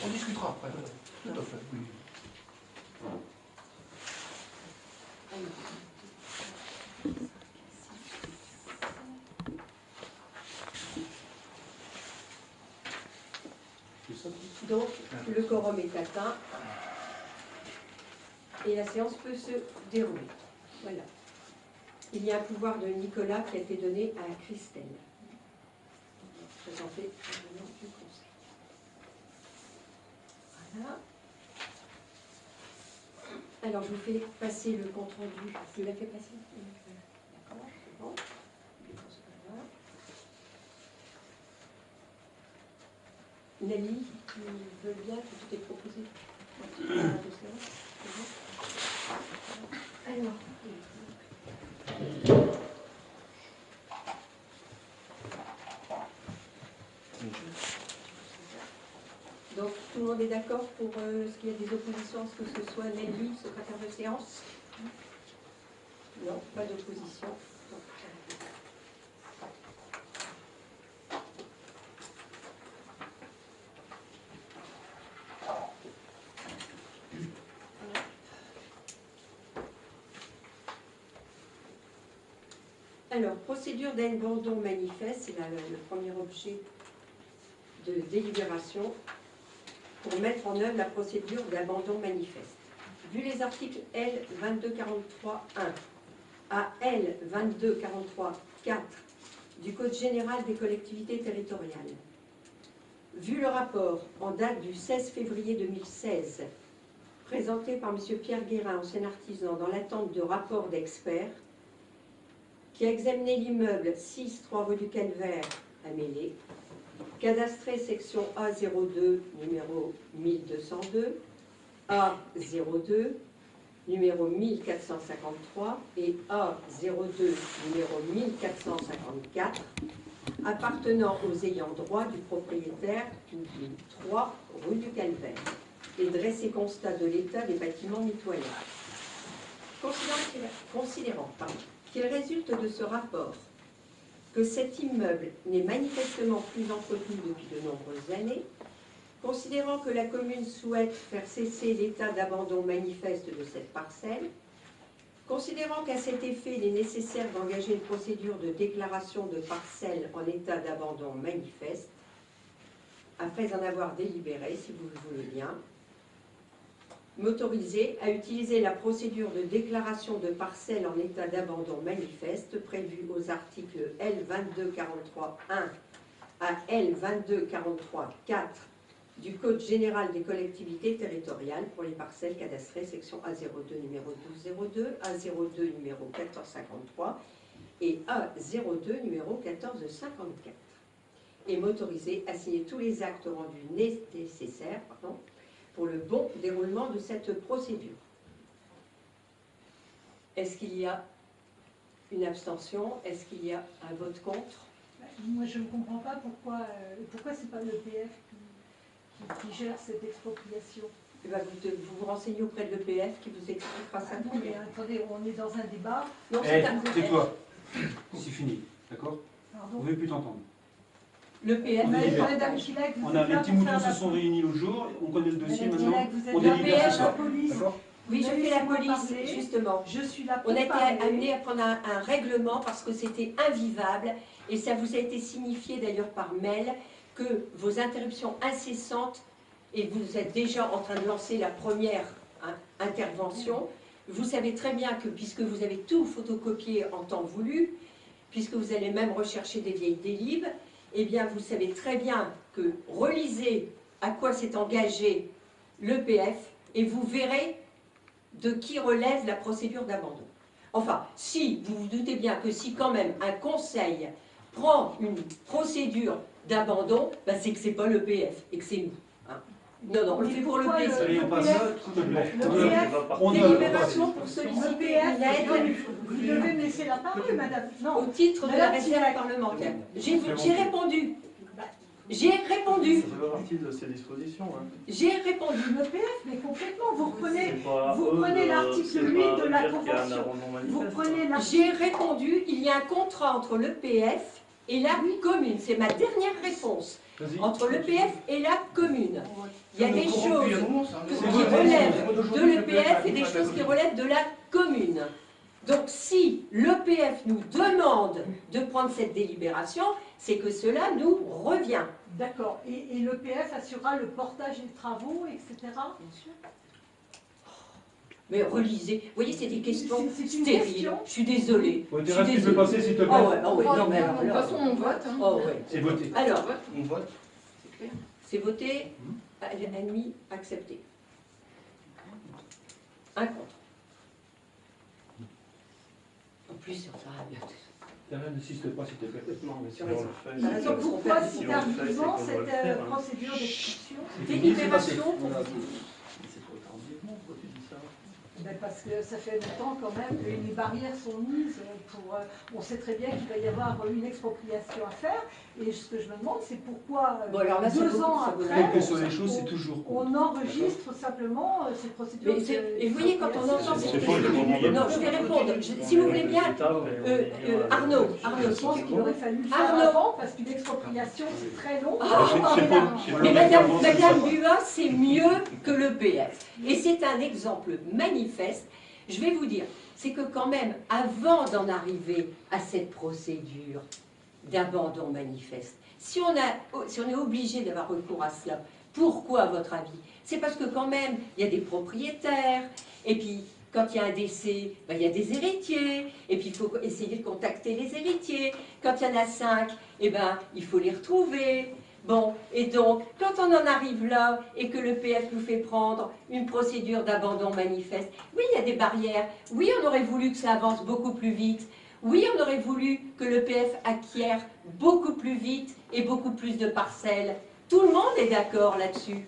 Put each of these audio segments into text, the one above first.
On discutera après. Tout à fait, oui. Donc, le quorum est atteint et la séance peut se dérouler. Voilà. Il y a un pouvoir de Nicolas qui a été donné à Christelle. Présenté au nom du conseil. Voilà. Alors, je vous fais passer le compte rendu. Je l'ai fait passer. D'accord, c'est bon. Voilà. Nelly, tu veux bien que tout est proposé? Alors. Donc, tout le monde est d'accord pour ce qu'il y a des oppositions, ce que ce soit Nelly, secrétaire de séance? Non, pas d'opposition. Alors, procédure d'abandon manifeste, c'est le premier objet de délibération pour mettre en œuvre la procédure d'abandon manifeste. Vu les articles L. 2243.1 à L. 2243.4 du Code général des collectivités territoriales, vu le rapport en date du 16 février 2016, présenté par M. Pierre Guérin, ancien artisan, dans l'attente de rapport d'experts, qui a examiné l'immeuble 6, 3 rue du Calvaire à Mélé, cadastré section A02, numéro 1202, A02, numéro 1453 et A02, numéro 1454, appartenant aux ayants droit du propriétaire du 3 rue du Calvaire, et dressé constat de l'état des bâtiments mitoyens. Considérant qu'il résulte de ce rapport que cet immeuble n'est manifestement plus entretenu depuis de nombreuses années, considérant que la commune souhaite faire cesser l'état d'abandon manifeste de cette parcelle, considérant qu'à cet effet il est nécessaire d'engager une procédure de déclaration de parcelle en état d'abandon manifeste, après en avoir délibéré, si vous le voulez bien, m'autoriser à utiliser la procédure de déclaration de parcelle en état d'abandon manifeste prévue aux articles L. 2243.1 à L. 2243.4 du Code général des collectivités territoriales pour les parcelles cadastrées section A02 numéro 1202, A02 numéro 1453 et A02 numéro 1454, et m'autoriser à signer tous les actes rendus nécessaires pour le bon déroulement de cette procédure. Est-ce qu'il y a une abstention? Est-ce qu'il y a un vote contre? Moi, je ne comprends pas pourquoi ce n'est pas l'EPF qui gère cette expropriation. Eh bien, vous vous renseignez auprès de l'EPF qui vous expliquera ça. Non, mais attendez, on est dans un débat. Non, c'est tais-toi. C'est fini, d'accord? Pardon. On ne veut plus t'entendre. L'EPF, on a les petits moutons se sont réunis l'autre jour, on connaît le dossier maintenant. On délibère l'EPF, ce soir. D'accord. oui, je fais la police, justement. Je suis là On a été amené à prendre un règlement parce que c'était invivable, et ça vous a été signifié d'ailleurs par mail, que vos interruptions incessantes, et vous êtes déjà en train de lancer la première intervention, vous savez très bien que, puisque vous avez tout photocopié en temps voulu, puisque vous allez même rechercher des vieilles délibes, eh bien vous savez très bien que relisez à quoi s'est engagé l'EPF et vous verrez de qui relève la procédure d'abandon. Enfin, si vous vous doutez bien que si quand même un conseil prend une procédure d'abandon, ben c'est que c'est pas l'EPF et que c'est nous. Hein. Non, non, on le fait pour le plaisir. Délibération pour solliciter une aide. Vous devez me laisser la parole, madame. Non. Au titre de la réserve parlementaire. J'ai répondu. J'ai répondu. Ça fait partie de ces dispositions. Hein. J'ai répondu. L'EPF, mais complètement. Vous prenez l'article 8 de la Convention. Vous prenez J'ai répondu. Il y a un contrat entre l'EPF et la commune. C'est ma dernière réponse. Vas-y. entre l'EPF et la commune. Il y a des choses qui C'est voté. relèvent de l'EPF et des choses qui relèvent de la commune. Donc si l'EPF nous demande de prendre cette délibération, c'est que cela nous revient. D'accord. Et l'EPF assurera le portage des travaux, etc. Mais relisez, vous voyez, c'est des questions C'est une stériles. question. Je suis désolée. Bon, Je Thérèse, suis tu peux désolée. passer s'il te plaît. Oh ouais, oh ouais, non mais alors De toute là, façon, on vote. Hein. oh ouais. C'est voté. Alors, On vote. C'est clair. c'est voté, admis, accepté. Un contre. En plus, ça va bien. Thérèse, n'insiste pas s'il te plaît. Non, mais si Tu as on le raison. fait, T'as raison, parce qu'on Pourquoi perd si du temps. tardivement Si on le fait, c'est qu'on doit cette le faire, hein. procédure d'expulsion? Délibération pour... C'est trop tardivement, pourquoi tu dis ça? Ben parce que ça fait longtemps quand même que les barrières sont mises pour... on sait très bien qu'il va y avoir une expropriation à faire. Et ce que je me demande, c'est pourquoi Bon, alors là, c'est 2 beaucoup, ans ça vaut la Quelles après, que soient les choses, c'est toujours contre. on enregistre simplement cette procédure. Et vous voyez, quand on entend C'est cette faux, le moment de- Non, je vais répondre. Si vous voulez bien, Arnaud, Je pense qu'il aurait fallu le faire Arnaud. avant, parce qu'une expropriation, c'est très long. mais Madame Buat, c'est mieux que l'EPF. Et c'est un exemple manifeste. Je vais vous dire, c'est que quand même, avant d'en arriver à cette procédure d'abandon manifeste, si on est obligé d'avoir recours à cela, pourquoi à votre avis? C'est parce que quand même, il y a des propriétaires, et puis quand il y a un décès, ben, il y a des héritiers, et puis il faut essayer de contacter les héritiers. Quand il y en a 5, eh ben, il faut les retrouver. Bon, et donc, quand on en arrive là, et que le PF nous fait prendre une procédure d'abandon manifeste, oui, il y a des barrières, oui, on aurait voulu que ça avance beaucoup plus vite, oui, on aurait voulu que le PF acquiert beaucoup plus vite et beaucoup plus de parcelles. Tout le monde est d'accord là-dessus.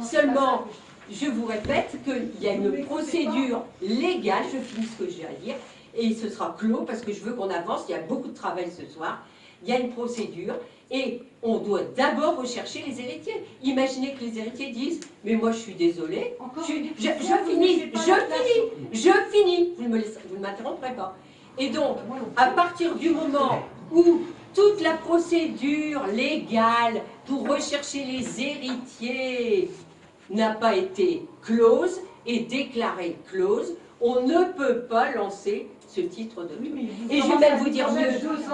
Seulement, je vous répète qu'il y a une procédure légale, je finis ce que j'ai à dire, et ce sera clos parce que je veux qu'on avance, il y a beaucoup de travail ce soir. Il y a une procédure et on doit d'abord rechercher les héritiers. Imaginez que les héritiers disent « mais moi je suis désolé, je finis, vous ne m'interromprez pas ». Et donc, à partir du moment où toute la procédure légale pour rechercher les héritiers n'a pas été close et déclarée close, on ne peut pas lancer ce titre de... Et je vais même vous dire mieux,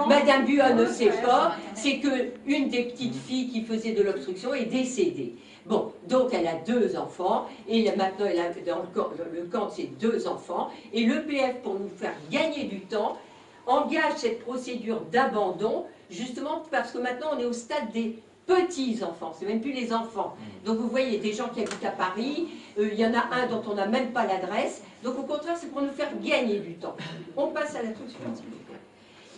Madame Buat ne sait pas, c'est qu'une des petites filles qui faisait de l'obstruction est décédée. Bon, donc elle a 2 enfants, et maintenant elle a dans le camp de ses 2 enfants, et l'EPF, pour nous faire gagner du temps, engage cette procédure d'abandon, justement parce que maintenant on est au stade des petits-enfants, c'est même plus les enfants. Donc vous voyez, des gens qui habitent à Paris, il y en a un dont on n'a même pas l'adresse, donc au contraire c'est pour nous faire gagner du temps. On passe à la truc suivante.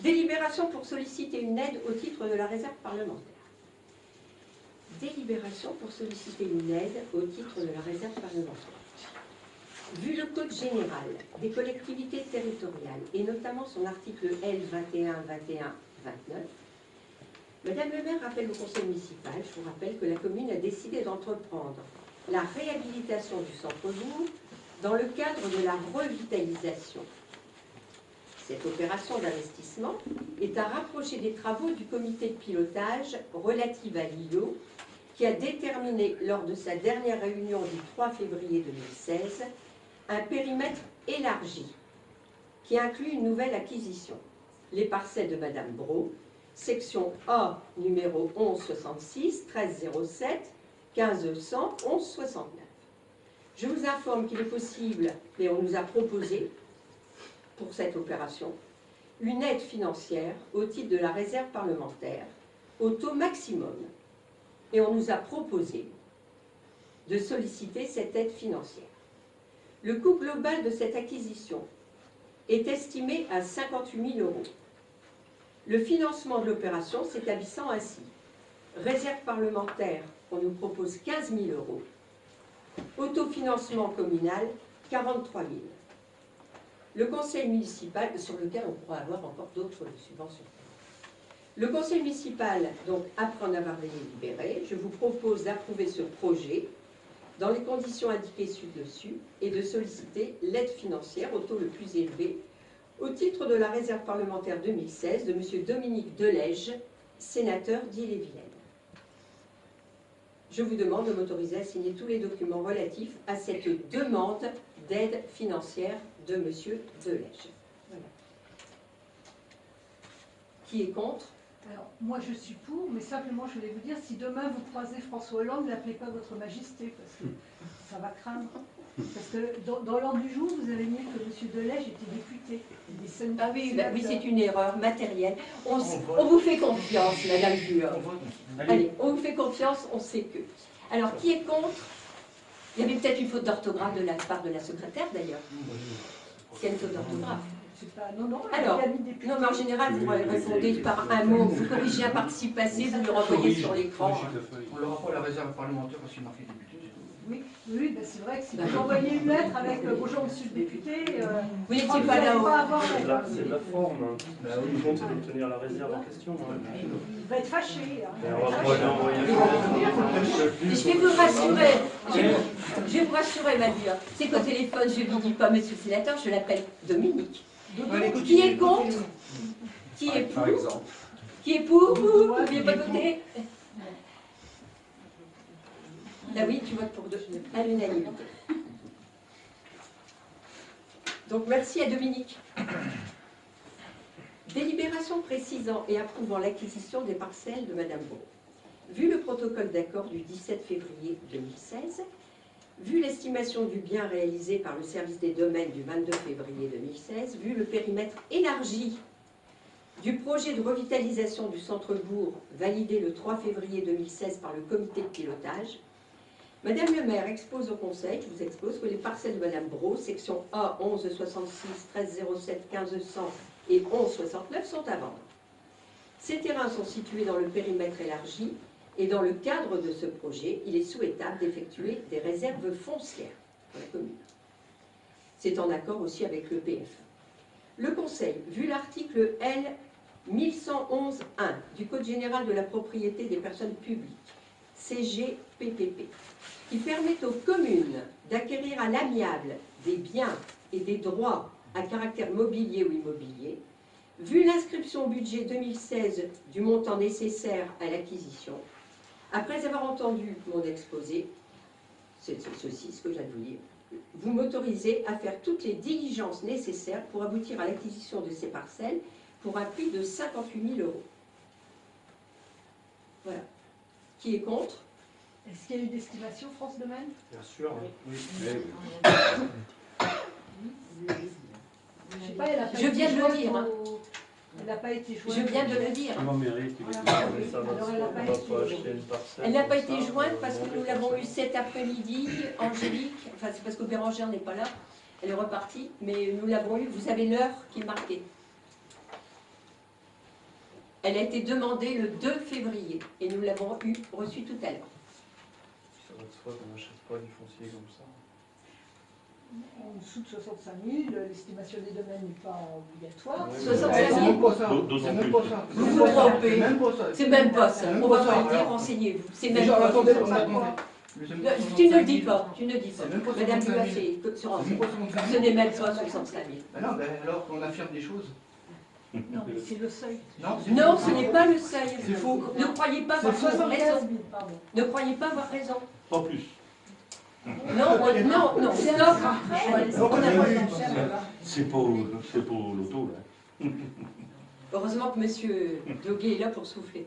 Délibération pour solliciter une aide au titre de la réserve parlementaire. Délibération pour solliciter une aide au titre de la réserve parlementaire. Vu le Code général des collectivités territoriales, et notamment son article L 21-21-29, Madame le maire rappelle au conseil municipal, je vous rappelle que la commune a décidé d'entreprendre la réhabilitation du centre-bourg dans le cadre de la revitalisation. Cette opération d'investissement est à rapprocher des travaux du comité de pilotage relative à l'îlot qui a déterminé lors de sa dernière réunion du 3 février 2016 un périmètre élargi qui inclut une nouvelle acquisition, les parcelles de Madame Brault, section A numéro 1166, 1307, 1500, 1169. Je vous informe qu'il est possible, et on nous a proposé pour cette opération, une aide financière au titre de la réserve parlementaire au taux maximum. Et on nous a proposé de solliciter cette aide financière. Le coût global de cette acquisition est estimé à 58 000 €. Le financement de l'opération s'établissant ainsi. Réserve parlementaire, on nous propose 15 000 €. Autofinancement communal, 43 000 €. Le conseil municipal, sur lequel on pourra avoir encore d'autres subventions. Le conseil municipal, donc après en avoir délibéré, je vous propose d'approuver ce projet dans les conditions indiquées ci-dessus et de solliciter l'aide financière au taux le plus élevé au titre de la réserve parlementaire 2016 de M. Dominique Delège, sénateur d'Ille-et-Vilaine. Je vous demande de m'autoriser à signer tous les documents relatifs à cette demande d'aide financière de Monsieur Delège. Voilà. Qui est contre? Alors, moi je suis pour, mais simplement je voulais vous dire, si demain vous croisez François Hollande, n'appelez pas votre majesté, parce que ça va craindre. Parce que dans l'ordre du jour, vous avez mis que M. Delège était député. Ah oui, bah oui, c'est une erreur matérielle. On vous fait confiance, Madame Buhr. Allez, on vous fait confiance, on sait que. Alors, qui est contre? Il y avait peut-être une faute d'orthographe de la part de la secrétaire, d'ailleurs. C'est une faute d'orthographe. Non, Alors, il a mis député. non, mais en général, vous répondez par un mot, vous corrigez un participe passé, vous le renvoyez sur l'écran. On leur pas la réserve parlementaire parce qu'il marque député. Oui, ben c'est vrai que si vous envoyez une lettre avec bonjour monsieur le député, vous n'étiez pas là-haut. C'est de la forme. Bah oui, le compte, c'est d'obtenir la réserve en question. Il va être fâché. Et on va pouvoir lui envoyer Je vais vous rassurer, je vais vous rassurer, Madure. C'est qu'au téléphone, je ne lui dis pas monsieur le sénateur, je l'appelle Dominique. Qui est contre? Qui est pour? Qui est pour? Vous n'oubliez pas de voter? Là oui, tu votes pour deux, à l'unanimité. Donc merci à Dominique. Délibération précisant et approuvant l'acquisition des parcelles de Madame Beau. Vu le protocole d'accord du 17 février 2016, vu l'estimation du bien réalisé par le service des domaines du 22 février 2016, vu le périmètre élargi du projet de revitalisation du centre-bourg validé le 3 février 2016 par le comité de pilotage, Madame le maire expose au Conseil, je vous expose, que les parcelles de Madame Brault, section A 1166, 1307, 1500 et 1169 sont à vendre. Ces terrains sont situés dans le périmètre élargi et dans le cadre de ce projet, il est souhaitable d'effectuer des réserves foncières pour la commune. C'est en accord aussi avec le PF. Le Conseil, vu l'article L 1111-1 du Code général de la propriété des personnes publiques, CGPPP, qui permet aux communes d'acquérir à l'amiable des biens et des droits à caractère mobilier ou immobilier, vu l'inscription au budget 2016 du montant nécessaire à l'acquisition, après avoir entendu mon exposé, c'est ceci, ce que je viens de vous dire, vous m'autorisez à faire toutes les diligences nécessaires pour aboutir à l'acquisition de ces parcelles pour un prix de 58 000 €. Voilà. Qui est contre? Est-ce qu'il y a eu d'estimation, France Domaine? Bien sûr, oui. Je sais pas, elle a pas Je été viens de le jointe dire, hein. Elle n'a pas été jointe. Je viens de le dire. Il m'en mérite. Mais ça va, Alors, elle a on pas va été- pas acheter une parcelle. Elle n'a pas comme été ça, jointe parce que demander nous l'avons eu forcément. cet après-midi, Angélique, enfin c'est parce que Bérangère n'est pas là, elle est repartie, mais nous l'avons eu, vous avez l'heure qui est marquée. Elle a été demandée le 2 février et nous l'avons reçue tout à l'heure. Ça va de soi qu'on n'achète pas du foncier comme ça. En dessous de 65 000, l'estimation des domaines n'est pas obligatoire. Ouais, 65 000. C'est même pas ça. D'autant C'est même plus. pas ça. Vous vous trompez. C'est même pas ça. C'est même pas ça, même on pas va ça, pas le dire, alors. renseignez-vous. C'est même Déjà, pas attendez, ça. attendez. Tu ne le dis pas, tu ne dis pas. C'est même pas Madame 65 Buat, 000. c'est sur C'est même pas 65 ce 000. n'est même pas 65 000. Ben non, ben alors qu'on affirme des choses. Non, mais c'est le seuil. Non, Non, ce n'est pas le seuil. C'est faux. Ne croyez pas C'est avoir 75 raison. 000, pardon. Ne croyez pas avoir raison. Pas plus. Non, non, stop. C'est pour l'auto, là. Heureusement que monsieur Doguet est là pour souffler.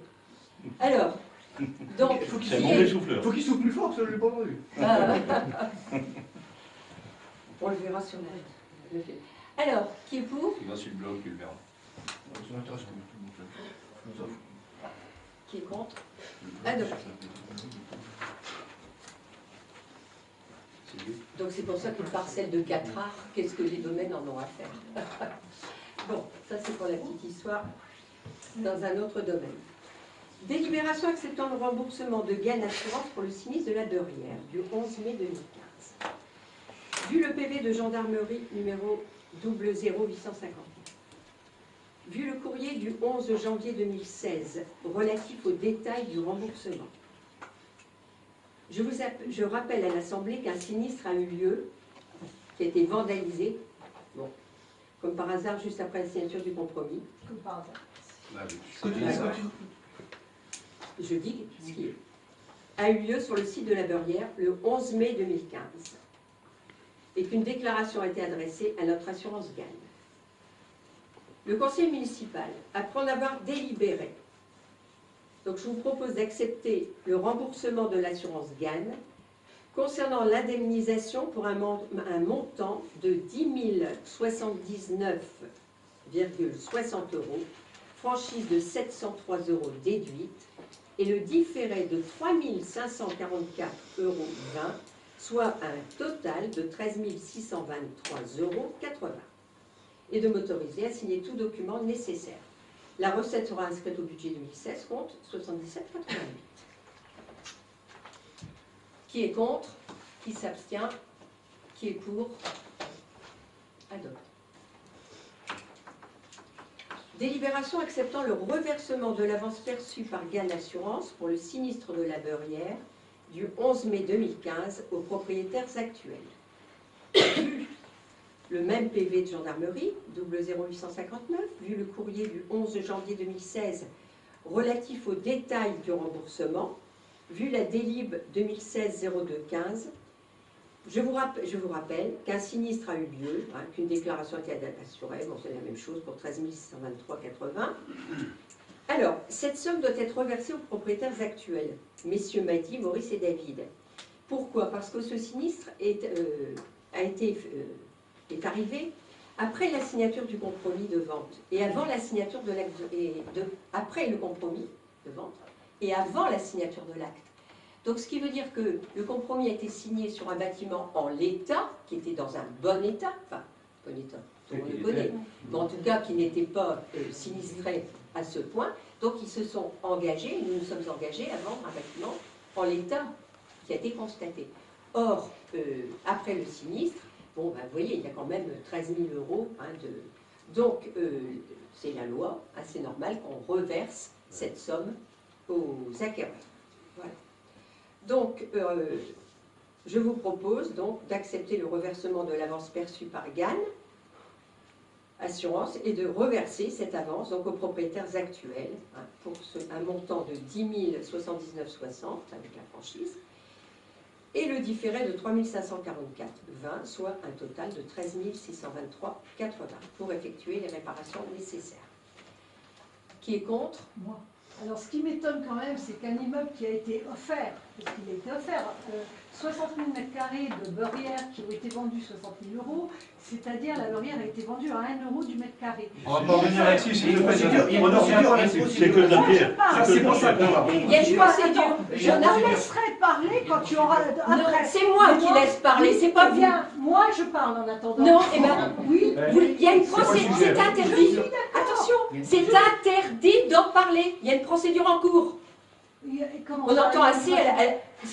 Alors, donc, Faut qu'il C'est un qui mauvais est- souffleur. Faut qu'il souffle plus fort, ça je l'ai pas entendu. on le verra sur la... Alors, qui est pour? Il va sur le blog, tu le verras. Ça m'intéresse pas. Qui est contre? Adopté. Donc c'est pour ça qu'une parcelle de 4 arts, qu'est-ce que les domaines en ont à faire? Bon, ça c'est pour la petite histoire dans un autre domaine. Délibération acceptant le remboursement de gains d'assurance pour le sinistre de la Derrière du 11 mai 2015. Vu le PV de gendarmerie numéro 00850, vu le courrier du 11 janvier 2016 relatif aux détails du remboursement, je rappelle à l'Assemblée qu'un sinistre a eu lieu, qui a été vandalisé, bon, comme par hasard juste après la signature du compromis. Comme par hasard. Continue. Je dis ce qui est. a eu lieu sur le site de la Beurrière le 11 mai 2015 et qu'une déclaration a été adressée à notre assurance gagne. Le conseil municipal, après en avoir délibéré, donc je vous propose d'accepter le remboursement de l'assurance gagne concernant l'indemnisation pour un montant de 10 079,60 €, franchise de 703 € déduite, et le différé de 3 544,20 €, soit un total de 13 623,80 €, et de m'autoriser à signer tout document nécessaire. La recette sera inscrite au budget 2016, compte 77,88. Qui est contre? Qui s'abstient? Qui est pour? Adopté. Délibération acceptant le reversement de l'avance perçue par Gann Assurance pour le sinistre de la Beurrière du 11 mai 2015 aux propriétaires actuels. Le même PV de gendarmerie, 00859, vu le courrier du 11 janvier 2016 relatif aux détails du remboursement, vu la délib 2016-0215, je vous rappelle qu'un sinistre a eu lieu, qu'une déclaration a été assurée, bon c'est la même chose pour 13 623,80. Alors, cette somme doit être reversée aux propriétaires actuels, messieurs Madi, Maurice et David. Pourquoi? Parce que ce sinistre est arrivé après la signature du compromis de vente et avant la signature de l'acte, après le compromis de vente et avant la signature de l'acte. Donc ce qui veut dire que le compromis a été signé sur un bâtiment en l'état, qui était dans un bon état, enfin bon état, on le connaît, mais en tout cas qui n'était pas sinistré à ce point. Donc ils se sont engagés, nous nous sommes engagés à vendre un bâtiment en l'état qui a été constaté. Or, après le sinistre, bon, ben, vous voyez, il y a quand même 13 000 € Donc, c'est la loi, c'est normal qu'on reverse cette somme aux acquéreurs. Voilà. Donc, je vous propose donc d'accepter le reversement de l'avance perçue par Gann Assurance et de reverser cette avance donc, aux propriétaires actuels pour un montant de 10 079,60 avec la franchise, et le différé de 3 544,20, soit un total de 13 623,80 pour effectuer les réparations nécessaires. Qui est contre? Moi. Alors, ce qui m'étonne quand même, c'est qu'un immeuble qui a été offert, parce qu'il a été offert, 60 000 m² de Beurrière qui ont été vendus 60 000 €, c'est-à-dire la Beurrière a été vendue à 1 € du mètre carré. On va pas revenir là-dessus, c'est que de la pierre. C'est pour ça qu'on va. Il y a une procédure. Je te laisserai parler quand tu auras... Non, c'est moi qui laisse parler, c'est pas vous. Bien, moi je parle en attendant. Non, eh ben, oui. Il y a une procédure, c'est interdit. Attention, c'est interdit d'en parler. Il y a une procédure en cours. On entend assez.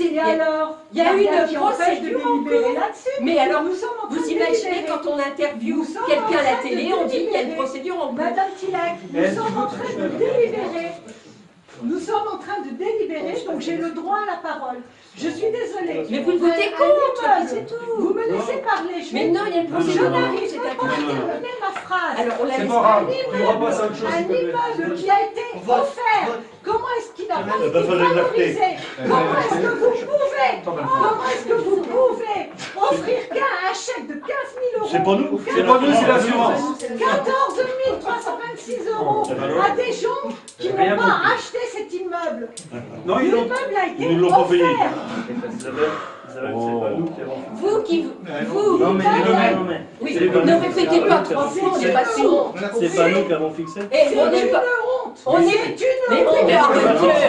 Et alors, il y a une empêche de procédure en délibérer cours. là-dessus. Mais alors, nous sommes en train vous de imaginez délibérer. quand on interviewe Nous sommes quelqu'un à en la train de télé, on dit il y a une délibérer. procédure en cours. Madame Tilek, nous sommes en train de délibérer. Nous sommes en train de délibérer, donc j'ai le droit à la parole. Je suis désolée. Mais vous votez contre, c'est tout. Vous me laissez parler. Mais non, il y a une Je procédure en cours, n'arrive c'est pas à interdit. terminer ma phrase. Alors, on la C'est laisse pas grave, parler. on va passer à autre chose. Un immeuble qui a été offert, comment est-ce qu'il n'a pas été fallait valorisé? Comment est-ce que vous pouvez offrir un chèque de 15 000 € C'est pas nous, c'est l'assurance. 14 326 € à des gens qui n'ont pas acheté cet immeuble? Non, L'immeuble a été Ils nous l'ont pas payé. offert. Isabelle, c'est pas nous qui avons... Vous qui... Vous... Non mais, Oui, c'est pas ne nous. répétez pas trois fois, on n'est pas sûr. C'est pas nous qui avons fixé. Et on n'est pas... honte. On est... Mais on est arrêté.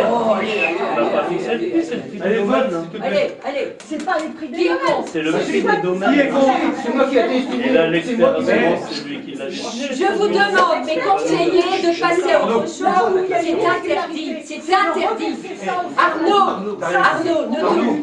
On n'a pas fixé le prix, c'est le prix des domaines. Allez. C'est pas les prix des Qui est domaines. contre? C'est le prix des Qui est domaines. contre? C'est moi qui ai été Et là, c'est moi qui l'expert, c'est lui qui l'a dit. Je vous demande, mes conseillers, de passer à autre chose. C'est interdit. C'est interdit. Arnaud,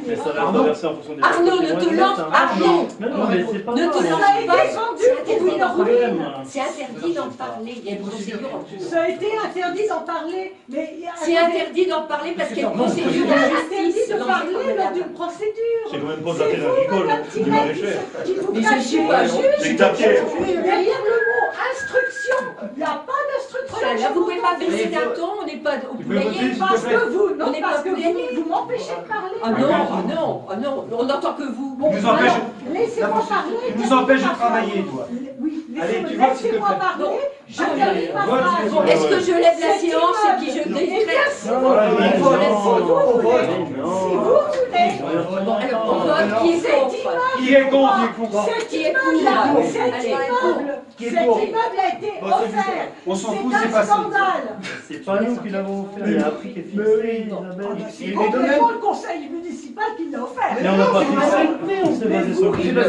Mais ça va reverser en fonction des... Arnaud, ne te lance pas. Arnaud, Non, mais c'est pas ne te grave. lance pas. C'est C'est pas un interdit. problème. C'est interdit d'en parler. Il y a une procédure en cours. Ça a été interdit d'en parler, mais C'est interdit d'en parler parce qu'il y a une procédure de interdit justice. de parler lors d'une procédure. C'est quand même pas de la C'est terre vous, agricole, Madame c'est du Tilek, maraîcher. qui vous Mais je ne suis pas cachez juge. C'est ta pierre. derrière le mot instruction. Il n'y a pas de structure. Là, vous ne pouvez pas baisser d'un ton, on n'est pas au Tu peux voter, poulailler. s'il Parce te plaît. que vous, On non, n'est parce pas que poulailler. vous m'empêchez de parler. Ah non, ah non, ah non, on n'entend que vous. Bon, nous empêche- alors, laissez-moi parler. Tu nous empêches de travailler, toi. Oui, Allez, tu votes, s'il te laissez-moi plaît. parler. Non. Je termine ma Vote, phrase. s'il te plaît. Est-ce que je lève la Cet séance et puis je immeuble est décrète? classé. Non, Si vous voulez, Bon, alors on vote, qui est contre? Qui est contre? Qui est pour? cet Allez, immeuble a été offert. On s'en fout, C'est c'est un passé. scandale. C'est pas nous qui l'avons offert, il y a un prix qui est fixé, Isabelle. C'est complètement le conseil municipal qui l'a offert. Mais on n'a pas fixé le prix, on s'est basé sur le prix. Mais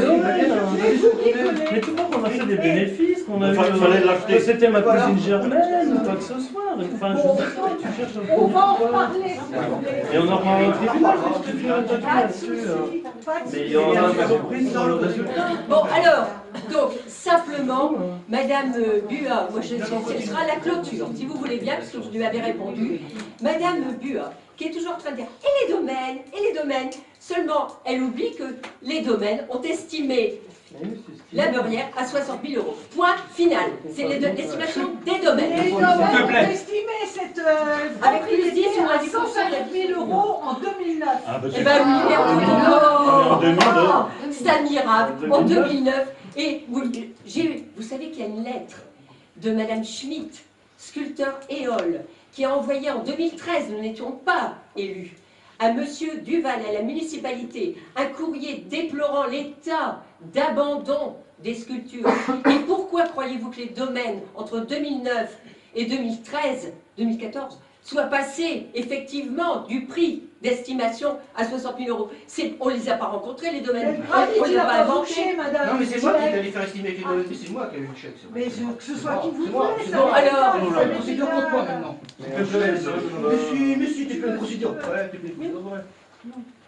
vous qui connaissez. Mais tout le monde on a fait des bénéfices, qu'on a eu. Fallait l'acheter. Que c'était ma cousine germaine, ou quoi que ce soit. Enfin, je sais pas, tu cherches un On peu. va en reparler, s'il vous plaît. Et on en reparlera au tribunal, je te dirai toi Pas de là-dessus. soucis, pas de Mais soucis. il y aura pas de prise dans le résultat. Bon, alors, donc, simplement, Madame Buat, moi, ce sera la clôture, si vous voulez bien, parce que vous lui avez répondu. Madame Buat, qui est toujours en train de dire, et les domaines, seulement, elle oublie que les domaines ont estimé la beurrière à 60 000 €. Point final. C'est l'estimation des domaines. Les te domaines plaît. ont estimé cette Avec plus propriété 10 ou moins à 10%, 150 000 € en 2009. Ah, bah, Eh ben oui, mais en 2002. c'est admirable, en 2009. Et vous savez qu'il y a une lettre de Madame Schmitt, sculpteur éole, qui a envoyé en 2013, nous n'étions pas élus, à Monsieur Duval, à la municipalité, un courrier déplorant l'état d'abandon des sculptures. Et pourquoi croyez-vous que les domaines, entre 2009 et 2014, soient passés effectivement du prix d'estimation à 60 000 €? On ne les a pas rencontrés, les domaines. On ne les a pas inventés. madame. Non, mais c'est moi qui est allé faire estimer avec les domaines, c'est moi qui ai eu le chèque. Mais que ce soit qui vous C'est moi, voulez, c'est ça. bon, va alors, pas, C'est ça une procédure va contre moi pas. maintenant. Monsieur, tu fais une procédure. Ouais, tu fais une procédure, ouais.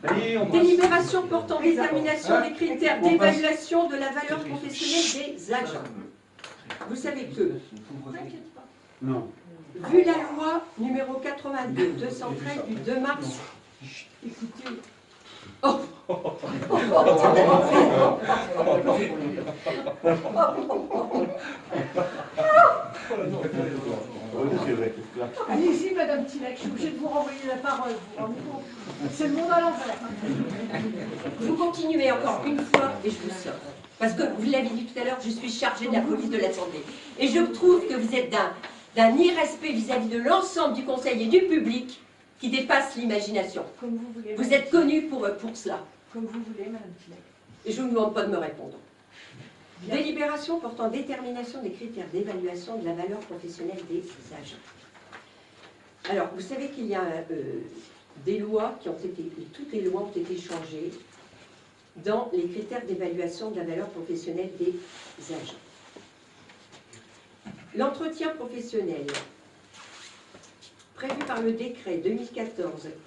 Allez, on passe. Délibération portant détermination des critères d'évaluation de la valeur professionnelle des agents. Vous savez que, Non. vu la loi numéro 82-213 du 2 mars, écoutez, oh, Allez-y, madame Tilek, je suis obligée de vous renvoyer la parole. Vous vous rendez compte ? C'est le monde à l'envers. vous continuez encore une fois et je vous sors. Parce que vous l'avez dit tout à l'heure, je suis chargée de la police de la santé. Et je trouve que vous êtes d'un irrespect vis-à-vis de l'ensemble du conseil et du public qui dépasse l'imagination. Comme vous voulez. Vous êtes connus pour cela. Comme vous voulez, madame Tilek. Et je ne vous demande pas de me répondre. Délibération portant détermination des critères d'évaluation de la valeur professionnelle des agents. Alors, vous savez qu'il y a des lois qui ont été, toutes les lois ont été changées dans les critères d'évaluation de la valeur professionnelle des agents. L'entretien professionnel prévu par le décret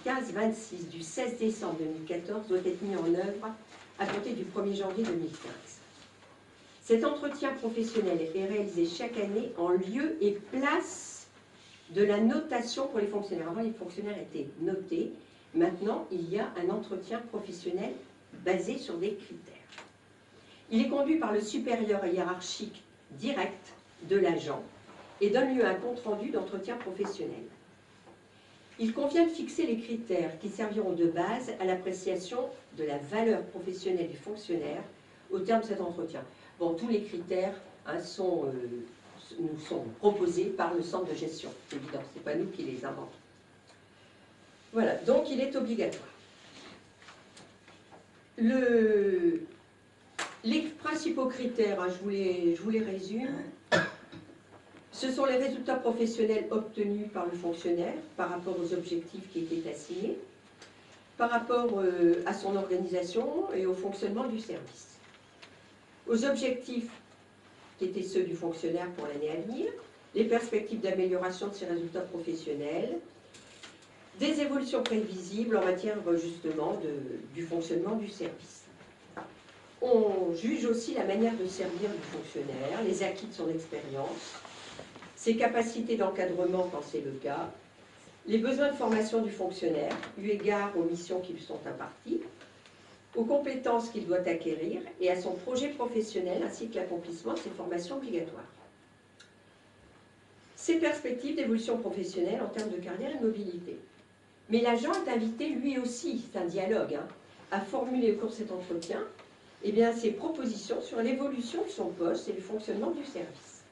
2014-1526 du 16 décembre 2014 doit être mis en œuvre à compter du 1er janvier 2015. Cet entretien professionnel est réalisé chaque année en lieu et place de la notation pour les fonctionnaires. Avant, les fonctionnaires étaient notés. Maintenant, il y a un entretien professionnel basé sur des critères. Il est conduit par le supérieur hiérarchique direct de l'agent et donne lieu à un compte-rendu d'entretien professionnel. Il convient de fixer les critères qui serviront de base à l'appréciation de la valeur professionnelle du fonctionnaire au terme de cet entretien. Bon, tous les critères nous sont proposés par le centre de gestion, c'est évident, ce n'est pas nous qui les inventons. Voilà, donc il est obligatoire. Les principaux critères, je vous les résume. Ce sont les résultats professionnels obtenus par le fonctionnaire par rapport aux objectifs qui étaient assignés, par rapport à son organisation et au fonctionnement du service. Aux objectifs qui étaient ceux du fonctionnaire pour l'année à venir, les perspectives d'amélioration de ses résultats professionnels, des évolutions prévisibles en matière justement du fonctionnement du service. On juge aussi la manière de servir du fonctionnaire, les acquis de son expérience, ses capacités d'encadrement quand c'est le cas, les besoins de formation du fonctionnaire, eu égard aux missions qui lui sont imparties, aux compétences qu'il doit acquérir et à son projet professionnel ainsi que l'accomplissement de ses formations obligatoires. ses perspectives d'évolution professionnelle en termes de carrière et de mobilité. Mais l'agent est invité lui aussi, c'est un dialogue, hein, à formuler au cours de cet entretien eh bien, ses propositions sur l'évolution de son poste et le fonctionnement du service.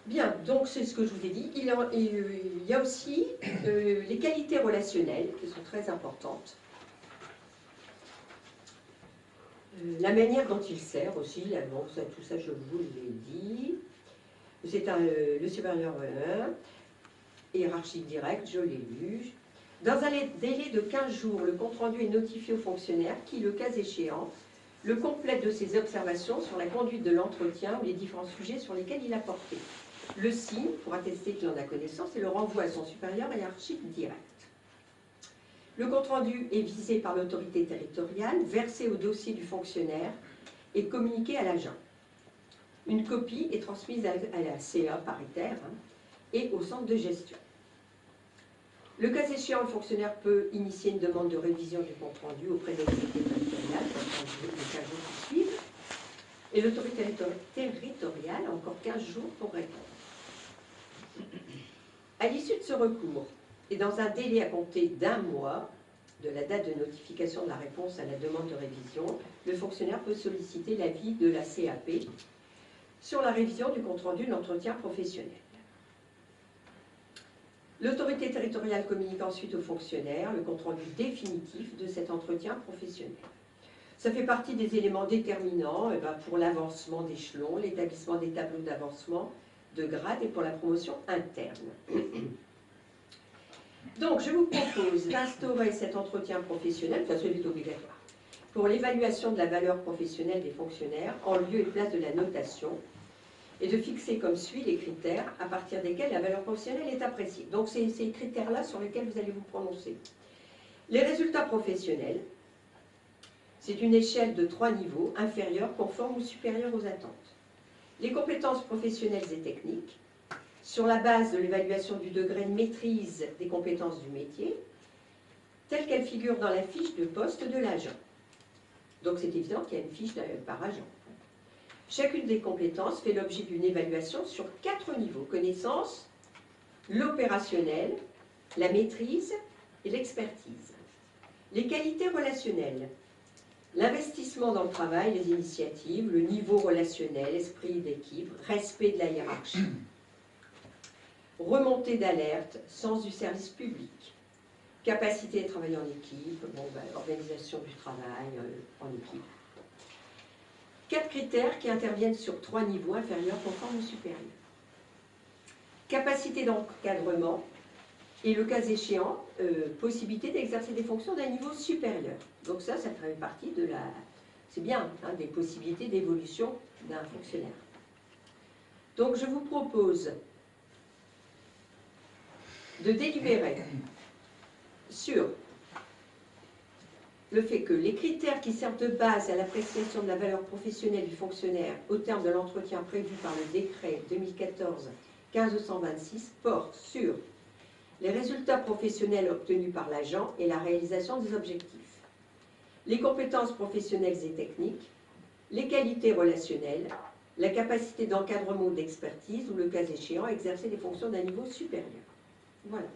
Bien, donc c'est ce que je vous ai dit. Il y a aussi les qualités relationnelles qui sont très importantes. La manière dont il sert aussi, là, bon, ça, tout ça je vous l'ai dit. C'est le supérieur hiérarchique direct, je l'ai lu. Dans un délai de 15 jours, le compte-rendu est notifié au fonctionnaire qui, le cas échéant, le complète de ses observations sur la conduite de l'entretien ou les différents sujets sur lesquels il a porté. Le signe, pour attester qu'il en a connaissance, et le renvoi à son supérieur hiérarchique direct. Le compte-rendu est visé par l'autorité territoriale, versé au dossier du fonctionnaire et communiqué à l'agent. Une copie est transmise à la CA paritaire et au centre de gestion. Le cas échéant, le fonctionnaire peut initier une demande de révision du compte-rendu auprès de l'autorité territoriale dans les 15 jours qui suivent, et l'autorité territoriale a encore 15 jours pour répondre. À l'issue de ce recours, et dans un délai à compter d'1 mois de la date de notification de la réponse à la demande de révision, le fonctionnaire peut solliciter l'avis de la CAP sur la révision du compte-rendu de l'entretien professionnel. L'autorité territoriale communique ensuite au fonctionnaire le compte-rendu définitif de cet entretien professionnel. Ça fait partie des éléments déterminants pour l'avancement d'échelon, l'établissement des tableaux d'avancement de grade et pour la promotion interne. Donc, je vous propose d'instaurer cet entretien professionnel, enfin celui est obligatoire, pour l'évaluation de la valeur professionnelle des fonctionnaires en lieu et place de la notation, et de fixer comme suit les critères à partir desquels la valeur professionnelle est appréciée. Donc c'est ces critères-là sur lesquels vous allez vous prononcer. Les résultats professionnels, c'est une échelle de 3 niveaux, inférieurs, conformes ou supérieurs aux attentes. Les compétences professionnelles et techniques, sur la base de l'évaluation du degré de maîtrise des compétences du métier, telle qu'elle figure dans la fiche de poste de l'agent. Donc c'est évident qu'il y a une fiche par agent. Chacune des compétences fait l'objet d'une évaluation sur 4 niveaux. Connaissance, l'opérationnel, la maîtrise et l'expertise. Les qualités relationnelles, l'investissement dans le travail, les initiatives, le niveau relationnel, esprit d'équipe, respect de la hiérarchie, remontée d'alerte, sens du service public, capacité à travailler en équipe, organisation du travail en équipe. 4 critères qui interviennent sur 3 niveaux, inférieurs, conformes ou supérieurs. Capacité d'encadrement et, le cas échéant, possibilité d'exercer des fonctions d'un niveau supérieur. Donc ça fait partie de la... C'est bien, hein, des possibilités d'évolution d'un fonctionnaire. Donc je vous propose de délibérer sur le fait que les critères qui servent de base à l'appréciation de la valeur professionnelle du fonctionnaire au terme de l'entretien prévu par le décret 2014-1526 portent sur les résultats professionnels obtenus par l'agent et la réalisation des objectifs, les compétences professionnelles et techniques, les qualités relationnelles, la capacité d'encadrement ou d'expertise ou, le cas échéant, exercer des fonctions d'un niveau supérieur. Voilà.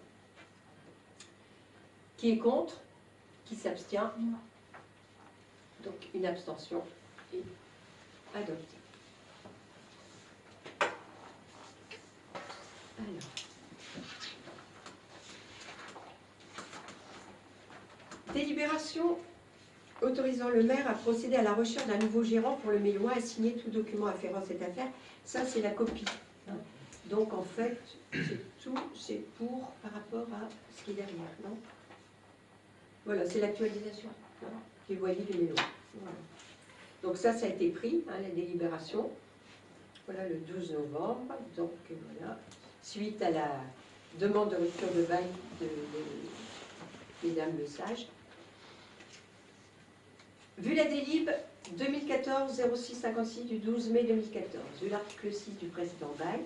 Qui est contre ? Qui s'abstient? Donc une abstention est adoptée. Alors. Délibération autorisant le maire à procéder à la recherche d'un nouveau gérant pour le Mélois et signer tout document afférent à cette affaire. Ça, c'est la copie. Donc en fait, c'est tout, c'est pour par rapport à ce qui est derrière, non? Voilà, c'est l'actualisation du loyer du Mélois. Voilà. Donc ça a été pris, hein, la délibération. Voilà, le 12 novembre. Donc voilà, suite à la demande de rupture de bail de Mesdames Le Sage. Vu la délib 2014-0656 du 12 mai 2014, vu l'article 6 du précédent bail,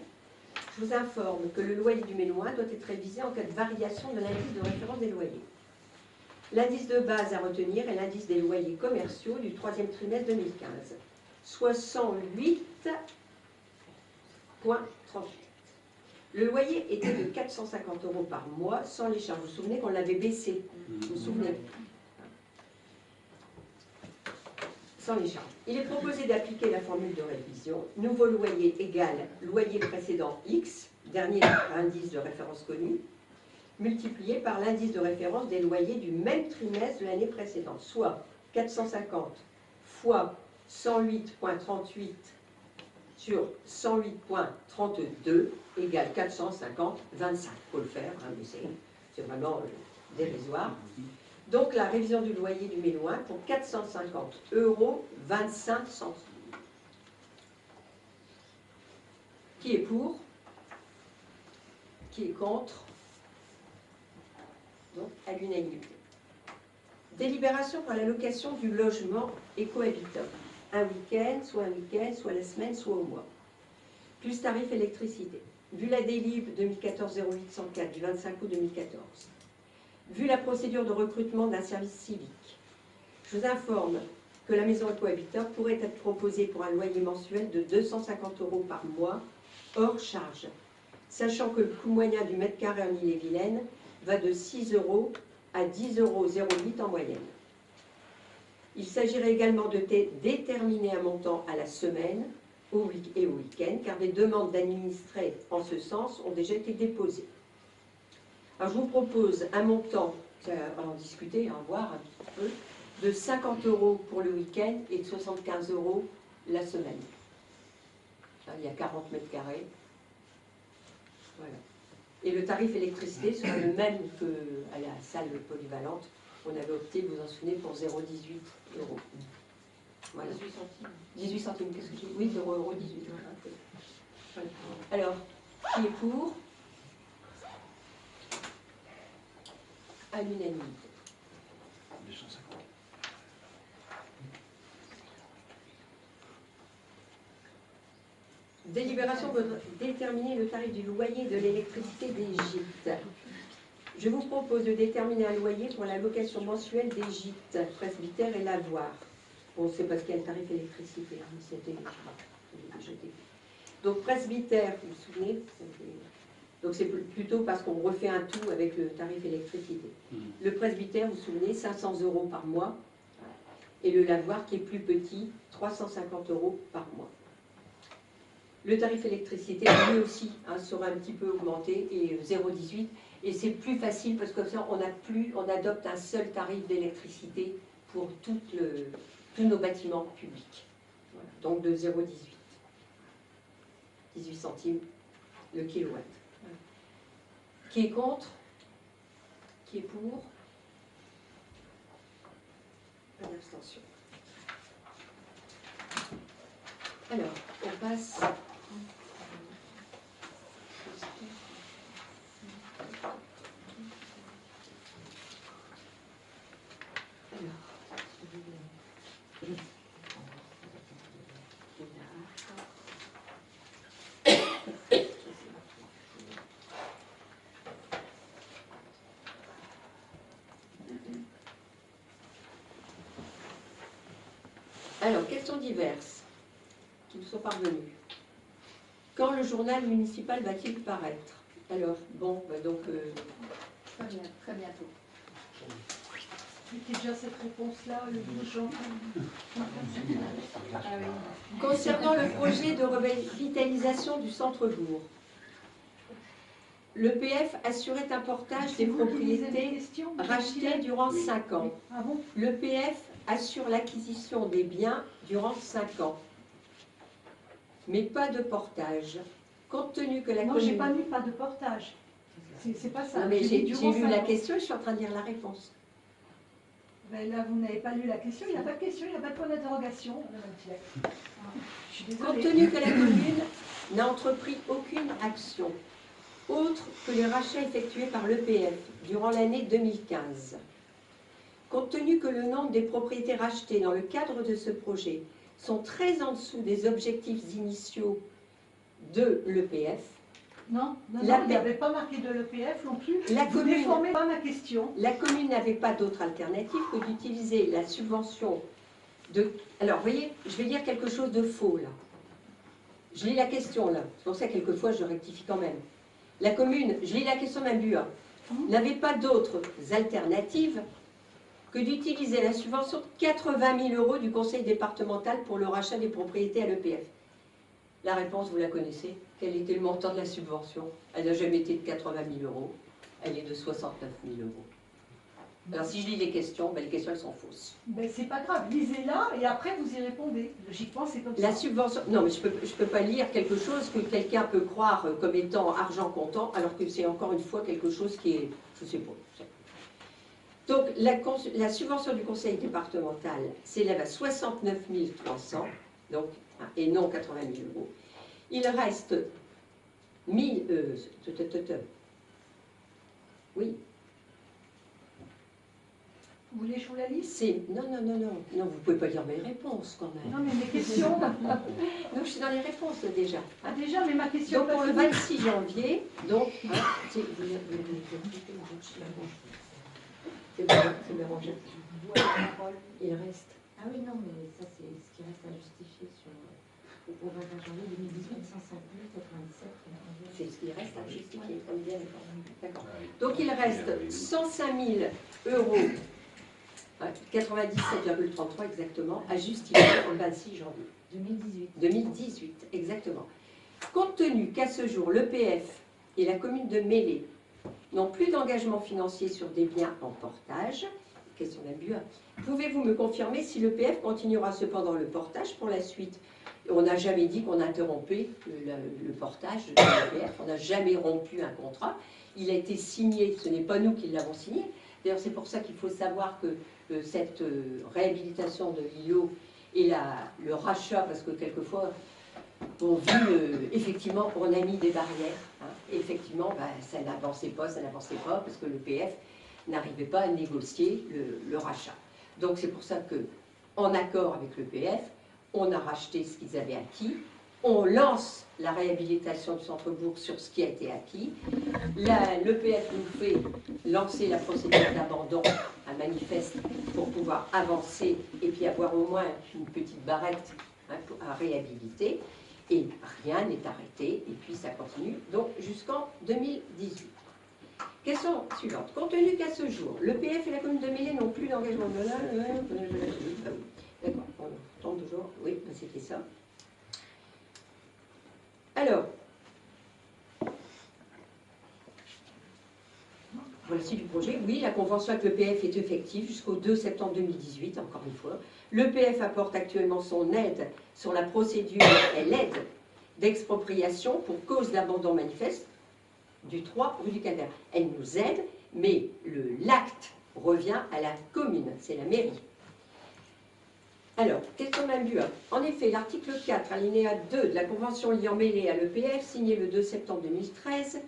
je vous informe que le loyer du Mélois doit être révisé en cas de variation de l'indice de référence des loyers. L'indice de base à retenir est l'indice des loyers commerciaux du 3e trimestre 2015, soit 108 Le loyer était de 450 € par mois sans les charges. Vous vous souvenez qu'on l'avait baissé? Vous vous souvenez? Sans les charges. Il est proposé d'appliquer la formule de révision. Nouveau loyer égale loyer précédent X, dernier indice de référence connu, multiplié par l'indice de référence des loyers du même trimestre de l'année précédente, soit 450 fois 108,38 sur 108,32 égale 450, 25. Il faut le faire, hein, mais c'est vraiment dérisoire. Donc la révision du loyer du Méloin pour 450 €, 25 centimes. Qui est pour? Qui est contre? Donc à l'unanimité. Délibération pour la location du logement et cohabitant. Un week-end, soit la semaine, soit au mois. Plus tarif électricité. Vu la délib 2014-0804 du 25 août 2014. Vu la procédure de recrutement d'un service civique, je vous informe que la maison cohabiteur pourrait être proposée pour un loyer mensuel de 250 € par mois, hors charge, sachant que le coût moyen du mètre carré en Ille-et-Vilaine va de 6 € à 10,08 € en moyenne. Il s'agirait également de déterminer un montant à la semaine et au week-end, car des demandes d'administrés en ce sens ont déjà été déposées. Alors je vous propose un montant, à en discuter, à en voir un petit peu, de 50 € pour le week-end et de 75 € la semaine. Il y a 40 mètres carrés. Voilà. Et le tarif électricité sera le même qu'à la salle polyvalente. On avait opté, vous vous en souvenez, pour 0,18 €. Voilà. 18 centimes. 18 centimes, qu'est-ce que j'ai dit? Oui, 0,18 €. Voilà. Alors, qui est pour? À l'unanimité. 250. Délibération pour déterminer le tarif du loyer de l'électricité des gîtes. Je vous propose de déterminer un loyer pour la location mensuelle des gîtes, presbytère et lavoir. Bon, c'est parce qu'il y a le tarif électricité, hein, mais c'était déjà dit. Donc presbytère, vous vous souvenez, donc c'est plutôt parce qu'on refait un tout avec le tarif électricité. Le presbytère, vous vous souvenez, 500 € par mois, et le lavoir qui est plus petit, 350 € par mois. Le tarif électricité, lui aussi, hein, sera un petit peu augmenté, et 0,18. Et c'est plus facile parce que comme ça, on adopte un seul tarif d'électricité pour tous nos bâtiments publics. Voilà. Donc de 0,18. 18 centimes le kilowatt. Voilà. Qui est contre? Qui est pour? Pas d'abstention. Alors, on passe. Alors, questions diverses qui nous sont parvenues. Quand le journal municipal va-t-il paraître? Alors, bon, bah donc... Très bientôt. C'était déjà cette réponse-là, le 12 janvier. Ah oui. Concernant le projet de revitalisation du centre-bourg, l'EPF assurait un portage des propriétés rachetées durant 5 ans. Ah bon? L'EPF assure l'acquisition des biens durant 5 ans, mais pas de portage. Compte tenu que la Non, commune... j'ai pas mis pas de portage. C'est pas ça. Non, mais j'ai mis durant lu 5 la ans. question et je suis en train de lire la réponse. Ben là, vous n'avez pas lu la question. Il n'y a pas de question, il n'y a pas de point d'interrogation. Je suis désolée. Compte tenu que la commune n'a entrepris aucune action autre que les rachats effectués par l'EPF durant l'année 2015. Compte tenu que le nombre des propriétés rachetées dans le cadre de ce projet sont très en dessous des objectifs initiaux de l'EPF, Non, il La n'y avait pas marqué de l'EPF non plus. La Vous commune- déformez pas ma question. la commune n'avait pas d'autre alternative que d'utiliser la subvention de... Alors, vous voyez, je vais dire quelque chose de faux, là. je lis la question là, c'est pour ça que quelquefois je rectifie quand même. La commune, je lis la question même BUA, n'avait pas d'autres alternatives que d'utiliser la subvention de 80 000 € du conseil départemental pour le rachat des propriétés à l'EPF. La réponse, vous la connaissez. Quel était le montant de la subvention? Elle n'a jamais été de 80 000 €. Elle est de 69 000 €. Alors si je lis les questions, ben, les questions elles sont fausses. Ben, c'est pas grave, lisez-la et après vous y répondez. Logiquement, c'est comme La ça. subvention, non mais je peux pas lire quelque chose que quelqu'un peut croire comme étant argent comptant, alors que c'est encore une fois quelque chose qui est, je sais pas. Donc la subvention du conseil départemental s'élève à 69 300, donc, et non 80 000 €. Il reste 1000... oui. Vous voulez que je vous la lise? C'est... Non, vous pouvez pas lire mes réponses quand même. Non, mais mes questions. Non, je suis dans les réponses là, déjà. Ah, déjà, mais ma question. Donc pour le 26 janvier, donc... Hein, c'est bon, il reste... Ah oui, non, mais ça, c'est ce qui reste à justifier sur, au 21 janvier 2018, 500 97. C'est ce qui reste à justifier, comme bien. D'accord. Donc il reste 105 000 €, 97,33 exactement, à justifier au 26 janvier. 2018, exactement. Compte tenu qu'à ce jour, l'EPF et la commune de Mélé n'ont plus d'engagement financier sur des biens en portage, question d'abus, pouvez-vous me confirmer si l'EPF continuera cependant le portage pour la suite? On n'a jamais dit qu'on interrompait le portage de l'EPF, on n'a jamais rompu un contrat. Il a été signé, ce n'est pas nous qui l'avons signé. D'ailleurs, c'est pour ça qu'il faut savoir que cette réhabilitation de l'îlot et le rachat, parce que quelquefois, on vu, effectivement, on a mis des barrières. Hein. Effectivement, ça n'avançait pas, parce que l'EPF n'arrivait pas à négocier le rachat. Donc c'est pour ça que, en accord avec l'EPF, on a racheté ce qu'ils avaient acquis, on lance la réhabilitation du centre-bourg sur ce qui a été acquis, l'EPF nous fait lancer la procédure d'abandon à manifeste pour pouvoir avancer et puis avoir au moins une petite barrette à réhabiliter, et rien n'est arrêté, et puis ça continue, donc jusqu'en 2018. Question suivante. Compte tenu qu'à ce jour, l'EPF et la commune de Mélé n'ont plus d'engagement de d'accord, on tombe toujours. Oui, c'était ça. Alors, voici du projet. Oui, la convention avec l'EPF est effective jusqu'au 2 septembre 2018, encore une fois. L'EPF apporte actuellement son aide sur la procédure et l'aide d'expropriation pour cause d'abandon manifeste du 3 rue du Calvaire. Elle nous aide, mais l'acte revient à la commune, c'est la mairie. Alors, question même du 1. En effet, l'article 4, alinéa 2 de la convention liant Mélé à l'EPF, signée le 2 septembre 2013,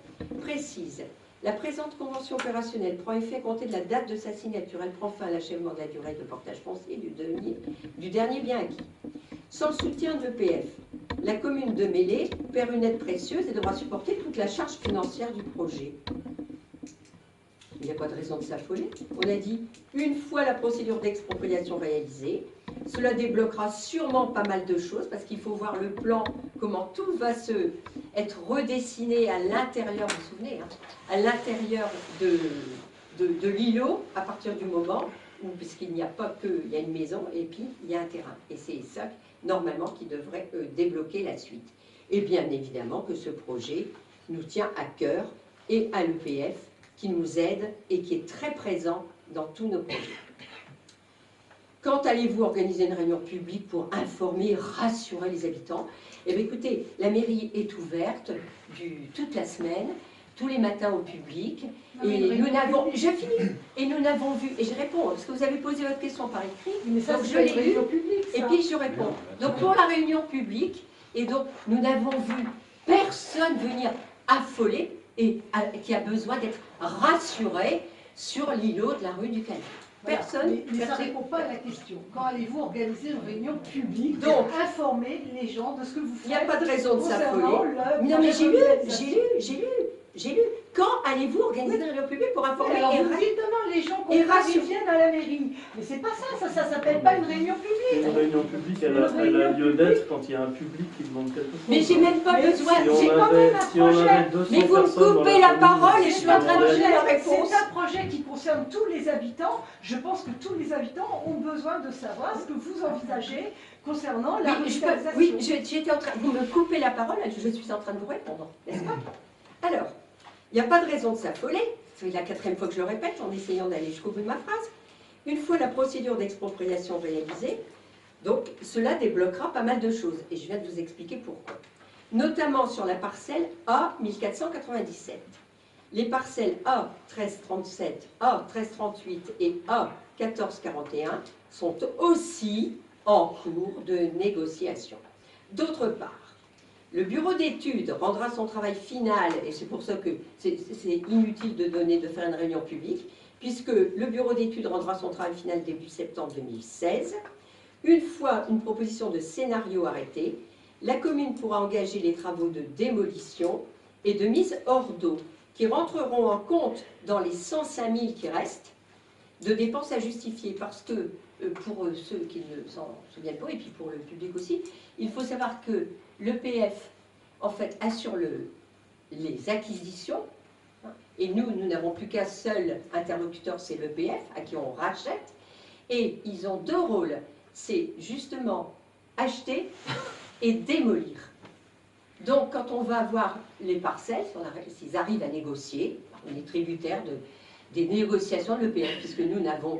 précise: la présente convention opérationnelle prend effet à compter de la date de sa signature. Elle prend fin à l'achèvement de la durée de portage foncier du dernier bien acquis. Sans le soutien de l'EPF, la commune de Mélé perd une aide précieuse et devra supporter toute la charge financière du projet. Il n'y a pas de raison de s'affoler. On a dit, une fois la procédure d'expropriation réalisée, cela débloquera sûrement pas mal de choses, parce qu'il faut voir le plan, comment tout va être redessiné à l'intérieur, vous vous souvenez, hein, à l'intérieur de l'îlot, à partir du moment où, puisqu'il n'y a pas que, il y a une maison, et puis il y a un terrain. Et c'est ça, normalement, qui devrait débloquer la suite. Et bien évidemment que ce projet nous tient à cœur, et à l'EPF, qui nous aide et qui est très présent dans tous nos projets. Quand allez-vous organiser une réunion publique pour informer, rassurer les habitants? Eh bien écoutez, la mairie est ouverte toute la semaine, tous les matins au public, et nous n'avons... J'ai fini. Et nous n'avons vu, et je réponds, parce que vous avez posé votre question par écrit, mais ça, donc je l'ai lu, et puis je réponds. Donc pour la réunion publique, et donc nous n'avons vu personne venir affoler, et qui a besoin d'être rassuré sur l'îlot de la rue du Calvaire. Personne. Mais ça ne répond pas à la question. Quand allez-vous organiser une réunion publique pour informer les gens de ce que vous faites? Il n'y a pas de raison de s'affoler. Non mais j'ai lu. quand allez-vous organiser une réunion publique pour informer Alors et vous dites non, les gens et qu'on passe, ils rassure. viennent à la mairie. Mais c'est pas ça, ça s'appelle pas une réunion publique. Une réunion publique, elle a lieu d'être quand il y a un public qui demande quelque chose. Mais j'ai même pas Mais besoin. Si on j'ai quand avait- même un si on projet. avait 200 Mais vous me personnes dans coupez la commune, parole et je qui suis en train de demandaient- donner la réponse. C'est un projet qui concerne tous les habitants. Je pense que tous les habitants ont besoin de savoir ce que vous envisagez concernant la Oui, revitalisation. oui, j'étais en train. Vous me coupez la parole, je suis en train de vous répondre, n'est-ce pas? Alors, il n'y a pas de raison de s'affoler. C'est la 4e fois que je le répète en essayant d'aller jusqu'au bout de ma phrase. Une fois la procédure d'expropriation réalisée, donc cela débloquera pas mal de choses. Et je viens de vous expliquer pourquoi. Notamment sur la parcelle A 1497. Les parcelles A 1337, A 1338 et A 1441 sont aussi en cours de négociation. D'autre part, le bureau d'études rendra son travail final, et c'est pour ça que c'est inutile de faire une réunion publique, puisque le bureau d'études rendra son travail final début septembre 2016. Une fois une proposition de scénario arrêtée, la commune pourra engager les travaux de démolition et de mise hors d'eau, qui rentreront en compte dans les 105 000 qui restent, de dépenses à justifier, parce que pour ceux qui ne s'en souviennent pas, et puis pour le public aussi, il faut savoir que l'EPF, en fait, assure les acquisitions, hein, et nous n'avons plus qu'un seul interlocuteur, c'est l'EPF, à qui on rachète, et ils ont 2 rôles, c'est justement acheter et démolir. Donc, quand on va voir les parcelles, s'ils arrivent à négocier, on est tributaire des négociations de l'EPF, puisque nous avons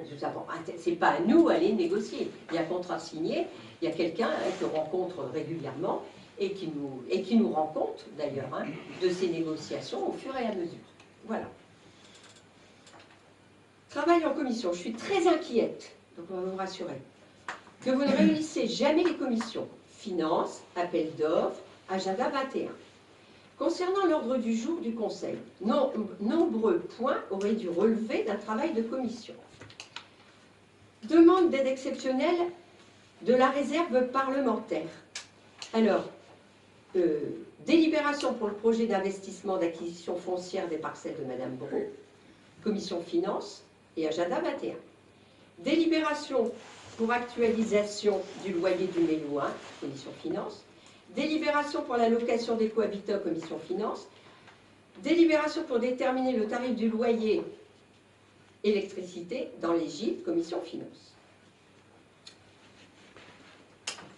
c'est pas à nous d'aller négocier. Il y a un contrat signé, il y a quelqu'un qu'on rencontre régulièrement et qui nous rend compte, d'ailleurs, hein, de ces négociations au fur et à mesure. Voilà. Travail en commission. Je suis très inquiète, donc on va vous rassurer, que vous ne réunissez jamais les commissions. Finances, appel d'offres, agenda 21. Concernant l'ordre du jour du Conseil, nombreux points auraient dû relever d'un travail de commission. Demande d'aide exceptionnelle de la réserve parlementaire. Alors, délibération pour le projet d'investissement d'acquisition foncière des parcelles de Madame Brault, commission finances et agenda 21. Délibération pour actualisation du loyer du Mélouin, commission finances. Délibération pour la location des cohabitants, commission finances. Délibération pour déterminer le tarif du loyer électricité dans les gîtes, commission finances.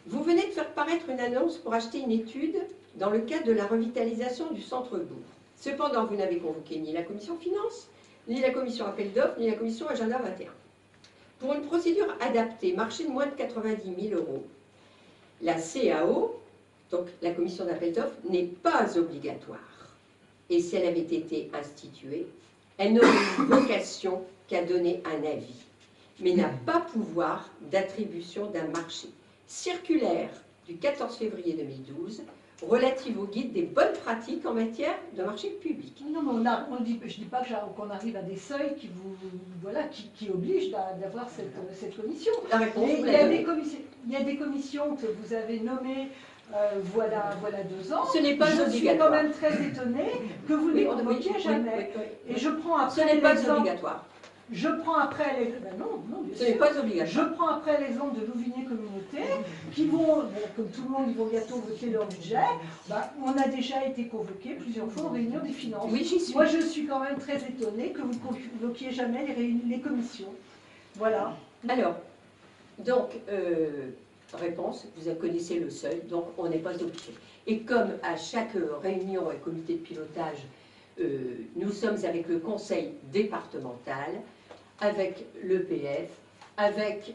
Vous venez de faire paraître une annonce pour acheter une étude dans le cadre de la revitalisation du centre-bourg. Cependant, vous n'avez convoqué ni la commission finances, ni la commission appel d'offres, ni la commission agenda 21. Pour une procédure adaptée, marché de moins de 90 000 €, la CAO, donc la commission d'appel d'offres, n'est pas obligatoire. Et si elle avait été instituée, elle n'aurait eu vocation qu'à donner un avis, mais n'a pas pouvoir d'attribution d'un marché. Circulaire du 14 février 2012 relative au guide des bonnes pratiques en matière de marché public. Non, mais je ne dis pas qu'on arrive à des seuils qui obligent d'avoir cette commission. La réponse, Mais vous il la donnez. y a des commissions que vous avez nommées voilà 2 ans. Ce n'est pas Je suis obligatoire. quand même très étonnée que vous ne les convoquiez jamais. Et je prends Ce après n'est pas l'exemple. obligatoire. Je prends après les... Ben non, bien Ce n'est sûr. pas obligatoire. Je prends après l'exemple de Louvigné Communauté, qui vont, comme tout le monde, ils vont bientôt voter leur budget. Ben, on a déjà été convoqués plusieurs fois en réunion des finances. Oui, j'y suis. Moi, je suis quand même très étonnée que vous ne convoquiez jamais les commissions. Voilà. Alors, donc, réponse, vous connaissez le seuil, donc on n'est pas obligé. Et comme à chaque réunion et comité de pilotage, nous sommes avec le conseil départemental, avec l'EPF, avec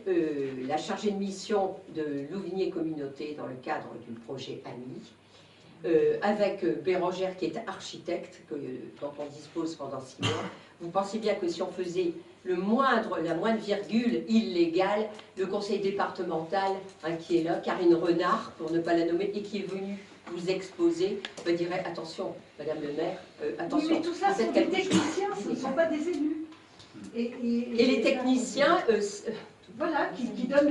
la chargée de mission de Louvigné Communauté dans le cadre du projet AMI, avec Bérangère qui est architecte, dont on dispose pendant 6 mois. Vous pensez bien que si on faisait la moindre virgule illégale, le conseil départemental, hein, qui est là, Karine Renard, pour ne pas la nommer, et qui est venue vous exposer, me dirait attention, Madame le maire, attention. Oui, mais tout ça, vous ce êtes sont des quelque chose. techniciens, ce ne sont pas des élus. Et les techniciens, Voilà, qui donnent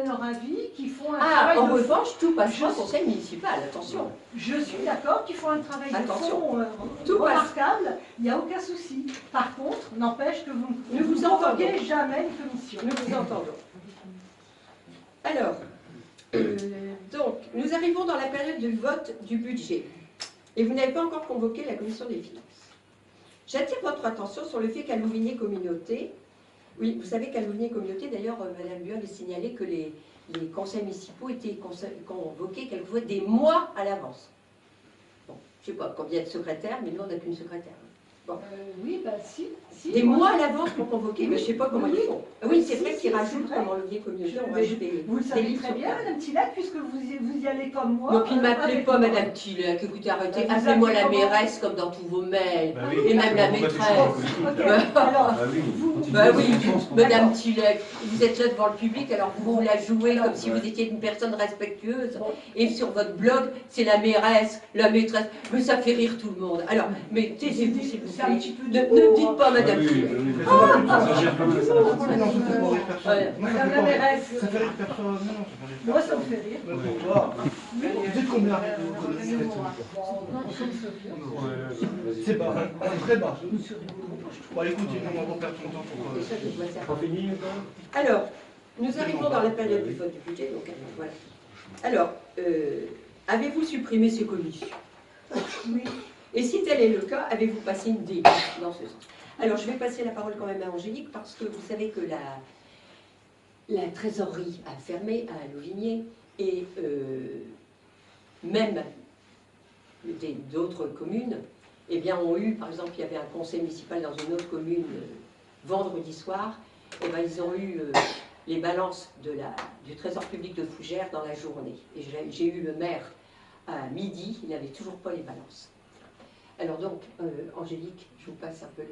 leur avis, qui font un Ah, travail en de fond. revanche, tout passe pas au conseil municipal, attention. Je suis d'accord qu'ils font un travail de Attention. fond Tout passe. remarquable, il n'y a aucun souci. Par contre, n'empêche que vous Nous ne vous vous entendons. convoquez jamais une commission. Nous vous entendons. Alors, donc, nous arrivons dans la période du vote du budget. Et vous n'avez pas encore convoqué la commission des finances. J'attire votre attention sur le fait qu'à Louvigné Communauté, oui, vous savez qu'à Louvigné Communauté, d'ailleurs, Madame Buol avait signalé que les conseils municipaux étaient convoqués quelquefois des mois à l'avance. Bon, je ne sais pas combien de secrétaires, mais nous, on n'a qu'une secrétaire. Oui, bah si. Des mois à l'avance pour convoquer, mais je ne sais pas comment Oui, ils font. Oui, c'est Si, vrai si, qu'ils c'est rajoutent vrai. comme en Louvigné Communauté, on Mais rajoute des Vous le savez livres très sur bien, place. Madame Tillac, puisque vous y allez comme moi. Donc, il ne m'appelait avec pas moi. Madame Tillac. Écoutez, arrêtez, Vous appelez-moi la appelez comment mairesse comme dans tous vos mails. Bah Et même la Pourquoi tu maîtresse. changes de politique Ok, alors, Bah oui, vous- continue Bah dans oui, ce sens, quoi. Madame Tillac, vous êtes là devant le public, alors vous la jouez Alors, comme si vous étiez une personne respectueuse. Bon. Et sur votre blog, c'est la mairesse, la maîtresse. Mais ça fait rire tout le monde. Alors, mais taisez-vous s'il vous c'est un plaît. petit peu Ne d'humour. dites pas Ah Madame oui, Tillac. oui, oui. Ah, Ça gère quand même, ça. Mais non, ça fait pas rire personne. Ouais. Moi, ça Madame fait la pas rire. mairesse. Ça fait rire personne. Non, non, ça fait rire Moi, ça me fait rire. Mais pourquoi Vous dites combien avec vos Un collègues humour, hein. Bon, on s'en souvient. C'est bas, très bas. Bon, écoutez, on va pas perdre son temps pour... C'est ça que je dois faire. Pas fini encore? Alors, nous arrivons dans la période du vote du budget, donc voilà. Alors, avez-vous supprimé ces commissions? Oui. Et si tel est le cas, avez-vous passé une début dans ce sens? Alors, je vais passer la parole quand même à Angélique, parce que vous savez que la trésorerie a fermé à Louvigné, et même d'autres communes, eh bien, ont eu, par exemple, il y avait un conseil municipal dans une autre commune vendredi soir, eh bien, ils ont eu les balances du trésor public de Fougères dans la journée. Et j'ai eu le maire à midi, il n'avait toujours pas les balances. Alors donc, Angélique, je vous passe un peu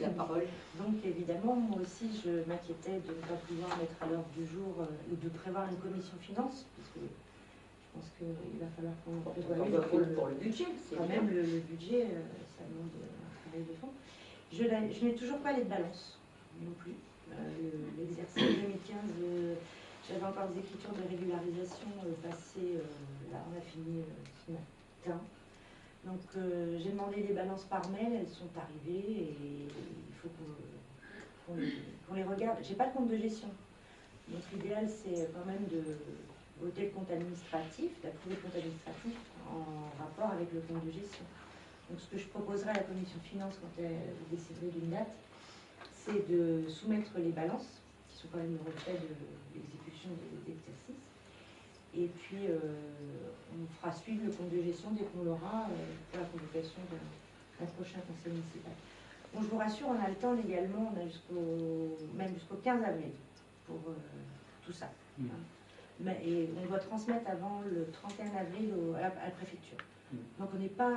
la parole. Donc évidemment, moi aussi, je m'inquiétais de ne pas pouvoir mettre à l'ordre du jour ou de prévoir une commission finance, parce que je pense qu'il va falloir qu'on prévoie une Pour le budget, c'est quand même le budget, ça demande un travail de fond. Je n'ai toujours pas les balances non plus. L'exercice 2015, j'avais encore des écritures de régularisation passées, là on a fini ce matin. Donc j'ai demandé les balances par mail, elles sont arrivées et il faut qu'on les regarde. J'ai pas de compte de gestion. Donc l'idéal c'est quand même de voter le compte administratif, d'approuver le compte administratif en rapport avec le compte de gestion. Donc ce que je proposerai à la commission finance quand elle déciderait d'une date, c'est de soumettre les balances, qui sont quand même le reflet de l'exécution des exercices. Et puis, on fera suivre le compte de gestion dès qu'on l'aura pour la convocation d'un prochain conseil municipal. Bon, je vous rassure, on a le temps légalement, on a même jusqu'au 15 avril pour tout ça. Hein. Et on doit transmettre avant le 31 avril à la préfecture. Donc on n'est pas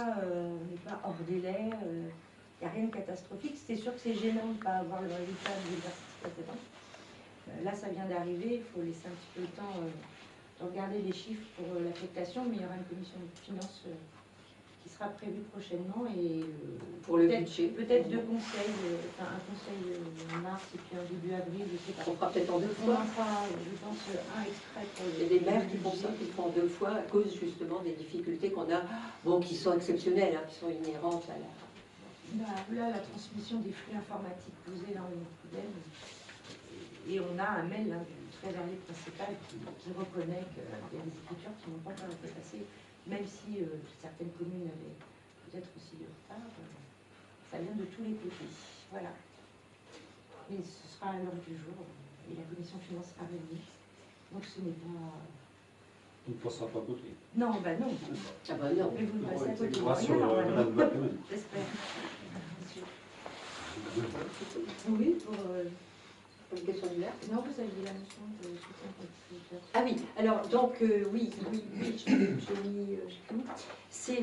hors délai, il n'y a rien de catastrophique. C'est sûr que c'est gênant de ne pas avoir le résultat de l'exercice précédent. Là, ça vient d'arriver, il faut laisser un petit peu le temps de regarder les chiffres pour l'affectation, mais il y aura une commission de finances qui sera prévue prochainement et pour le budget. Peut-être deux conseils, un conseil en mars et puis un début avril, je sais pas. On fera peut-être en deux On fois. en fera, je pense, un extrait pour Il y a des maires qui font ça, qui le font deux fois à cause justement des difficultés qu'on a, bon, qui sont exceptionnelles, hein, qui sont inhérentes à la... Là, la transmission des flux informatiques posés dans une poubelle. Et on a un mail du trésorier principal qui reconnaît qu'il y a des écritures qui n'ont pas encore été passées, même si certaines communes avaient peut-être aussi du retard. Ça vient de tous les côtés. Voilà. Et ce sera à l'heure du jour. Et la commission finance sera réunie. Donc ce n'est pas... On ne passera pas à côté. Non, bah non. Ah bah non. Mais vous ne passez à côté de Rassure, rien, normalement. Madame Bacquemin. J'espère. Oui, pour... Une question du maire. Non, vous aviez la notion de soutien contributeur. Ah oui, alors donc oui, j'ai mis, c'est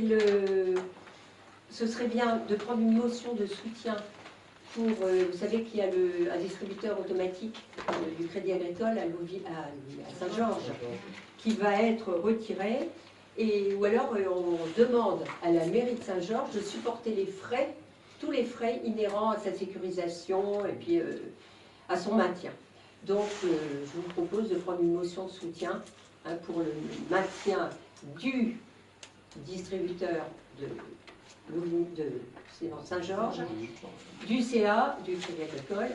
ce serait bien de prendre une motion de soutien pour, vous savez qu'il y a un distributeur automatique du Crédit Agricole à Saint-Georges qui va être retiré, ou alors on demande à la mairie de Saint-Georges de supporter les frais, tous les frais inhérents à sa sécurisation et puis à son maintien. Donc, je vous propose de prendre une motion de soutien pour le maintien du distributeur c'est dans Saint-Georges, du CA, du Crédit Agricole,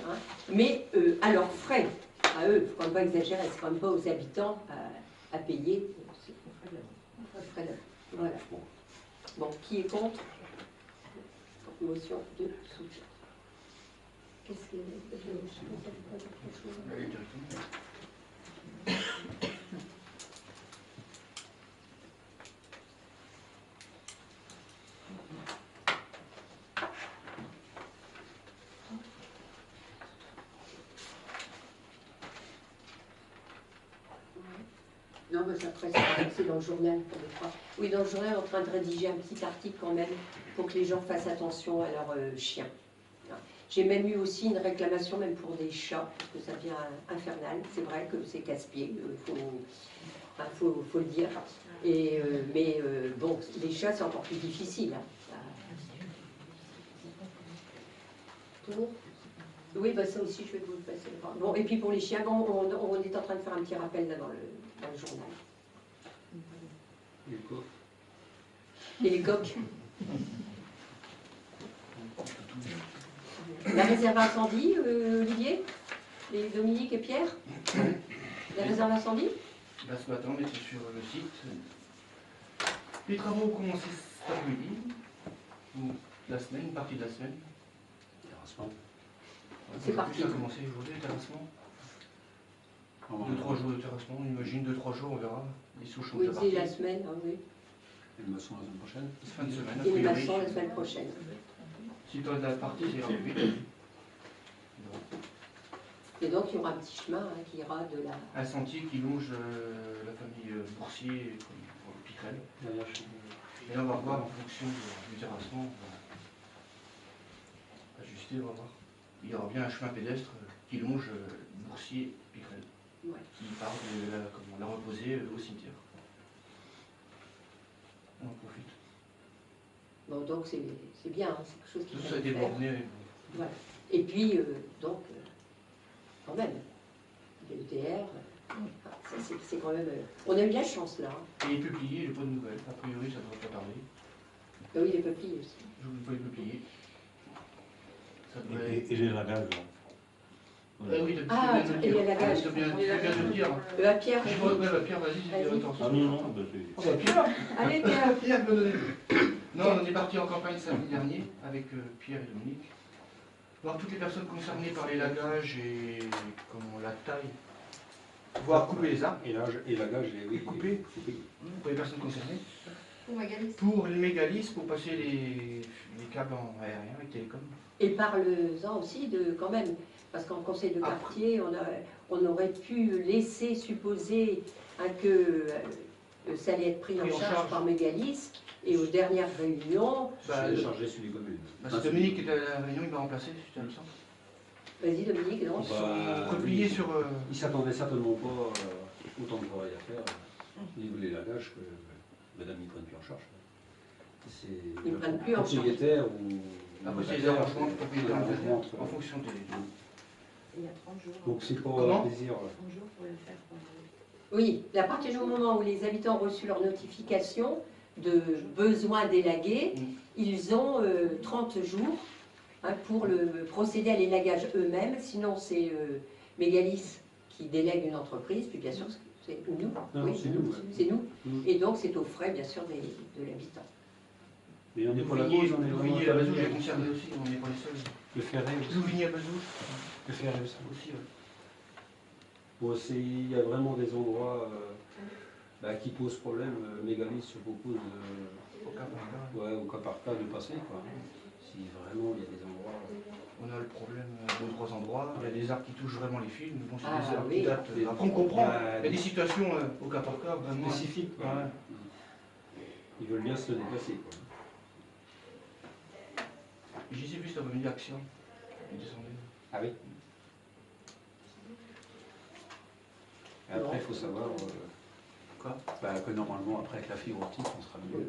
mais à leurs frais, à eux. Il ne faut quand même pas exagérer, c'est quand même pas aux habitants à payer. C'est aux frais de l'œuvre. Voilà. Bon, qui est contre? Motion de soutien. Qu'est-ce que non, mais après, c'est dans le journal, pour le croire. Oui, dans le journal, on est en train de rédiger un petit article quand même pour que les gens fassent attention à leurs chiens. J'ai même eu aussi une réclamation, même pour des chats, parce que ça devient infernal. C'est vrai que c'est casse-pied, faut le dire. Et, mais bon, les chats, c'est encore plus difficile. Pour oui, bah ça aussi, je vais vous le passer. Bon, et puis pour les chiens, bon, on est en train de faire un petit rappel là dans le journal. Les coqs. Et les coqs. La réserve incendie, Olivier, et Dominique et Pierre. La réserve incendie. Là, ce matin, on était sur le site. Les travaux ont commencé cet après-midi, ou la semaine, une partie de la semaine. Terrassement. C'est parti. Ça a commencé aujourd'hui, le terrassement. 2-3 jours de terrassement, on imagine 2-3 jours, on verra. Les souches sont Oui, déjà c'est parties. la semaine, oui. Et le maçon la semaine prochaine. Fin de semaine, a Et les priori. maçons la semaine prochaine. Si toi de la partie, c'est rapide. Et donc, il y aura un petit chemin qui ira de la... Un sentier qui longe la famille Boursier, comme Piquerel. Derrière chez Et là, on va voir en fonction du terrassement, on va ajuster, on va voir. Il y aura bien un chemin pédestre qui longe Boursier-Piquerel, Ouais. qui part de la reposée au cimetière. On en profite. Bon, donc c'est bien, c'est quelque chose qui Tout va ça a été faire. borné. Voilà. Et puis, donc, quand même, l'ETR, c'est quand même... on a eu de la chance, là. Et les peupliers, j'ai pas de nouvelles. A priori, ça ne devrait pas tarder. Ah oui, les peupliers aussi. Je vous dis pas les peupliers. Ça devrait... Et j'ai la gage, là. oui, Ah, et il y a la gage. C'est bien de le dire. Pierre, Je vois, ouais, Pierre, vas-y, c'est Vas-y. directeur. Ah non, non, bah, j'ai... Oh, bah, Pierre allez Pierre. Pierre me donner. Non, on est parti en campagne samedi dernier avec Pierre et Dominique. Voir toutes les personnes concernées par les lagages et comment la taille. Voir couper les arbres. Et la gage est oui, Coupé. coupé. Pour les personnes concernées. Pour Magali. Pour les mégalistes, pour passer les câbles en aérien avec Télécom. Et parle-en aussi de, quand même, parce qu'en conseil de quartier, on aurait pu laisser supposer que ça allait être pris en charge par Mégalis, et aux dernières réunions... Bah, C'est chargé sur les communes. c'est Dominique qui était à la réunion, il m'a remplacé, si tu as le sens. Vas-y Dominique, non. Replié sur... Il ne s'attendait certainement pas autant de travail à faire au niveau des lagages que madame ne prenne plus en charge. Ils ne prennent plus en charge. Propriétaire ou... Après, c'est les arrangements de propriétaire en fonction des... Il y a 30 jours. Donc c'est pas Comment un plaisir. 30 jours pour le faire. Oui, à partir du moment où les habitants ont reçu leur notification de besoin d'élaguer, ils ont 30 jours pour procéder à l'élagage eux-mêmes. Sinon, c'est Mégalis qui délègue une entreprise, puis bien sûr, c'est nous. Non, Oui, c'est nous. Ouais. c'est nous. Mm. Et donc, c'est aux frais, bien sûr, de l'habitant. Mais on n'est pas la Louvigné, cause, on est vraiment Louvigné à Bazouge est concerné aussi, on n'est pas les seuls. Le ferret aussi. Louvigné à Bazouge Le ferret aussi. aussi, ouais. Bon, il y a vraiment des endroits qui posent problème. Mégalis se propose Au cas par cas. au cas par cas de passer. Quoi. Si vraiment il y a des endroits... On a le problème de 2-3 endroits, il y a des arbres qui touchent vraiment les fils, mais bon, c'est Ah, des arbres oui. qui datent. Après, on comprend, il y a des situations au cas par cas vraiment spécifiques. Quoi. Ouais. Ils veulent bien se déplacer. Quoi. J'y ai vu cet après-midi Action, ils descendaient. Ah oui. Et après, il faut savoir Quoi que normalement, après avec la fibre optique, on sera mieux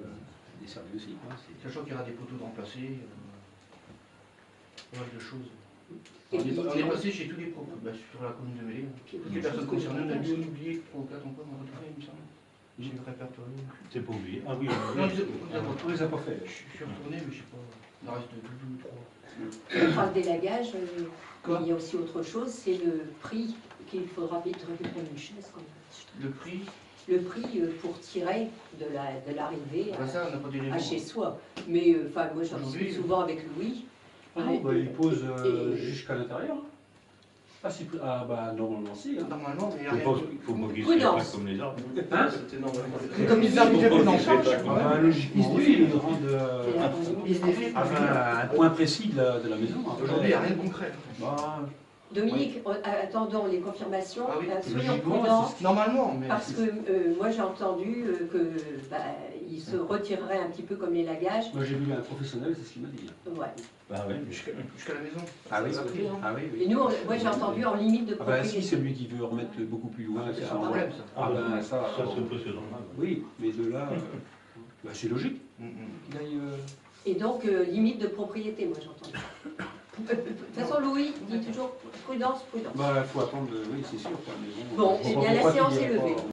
desservi aussi. Quoi. Sachant qu'il y aura des poteaux de remplacer, pas mal de choses. On est passé chez tous les propos, sur la commune de Mélé. Toutes les personnes concernées, on a dû en oublier 3 ou 4 encore, on va retrouver, il me semble. J'ai le répertoire. C'est pas oublié. Ah oui, Non, On les a pas fait. je suis retourné, mais je sais pas. Il en reste 2 ou 3. On parle d'élagage, Quoi il y a aussi autre chose, c'est le prix qu'il faudra vite récupérer une chaise quand même. Le prix, Le prix pour tirer de l'arrivée ça, on n'a pas d'éléments. à chez soi. Mais enfin, moi j'en Aujourd'hui, discute souvent avec Louis. Ah non, bah, ils posent Et- jusqu'à l'intérieur. Ah bah normalement si. Hein. Normalement, mais il y a faut rien. pas qu'ils Prudence. soient pas comme les arbres. Hein C'est comme ils arrivaient Faut pas pendant qu'ils ça, soient Ah pas bah, logiquement, oui, ils rendent ils se défient. un point précis de la maison. Après, Aujourd'hui, il n'y a rien de concret. bah, Dominique, attendons les confirmations. Ah oui, Soyons logiquement, prudents. Normalement, mais. Parce que moi j'ai entendu qu'il se retirerait un petit peu comme les lagages. moi j'ai vu un professionnel, c'est ce qu'il m'a dit. Ouais. Bah ouais. Jusqu'à la maison. Ah oui, Ça va pris, hein. ah oui, Et oui. nous, moi j'ai entendu en limite de Ah bah propriété. si, celui qui veut remettre beaucoup plus loin, C'est c'est un problème, ça. Ah ben ça, Ça, c'est un peu ce normal. oui, mais de là, bah, c'est logique Mm, mm. qu'il aille. Et donc limite de propriété, moi j'entends. De toute façon, Louis dit toujours prudence, prudence. Bah, faut attendre, oui, c'est sûr. Quoi, mais Bon, je eh vois bien, la pourquoi tu séance dirais est levée. pas.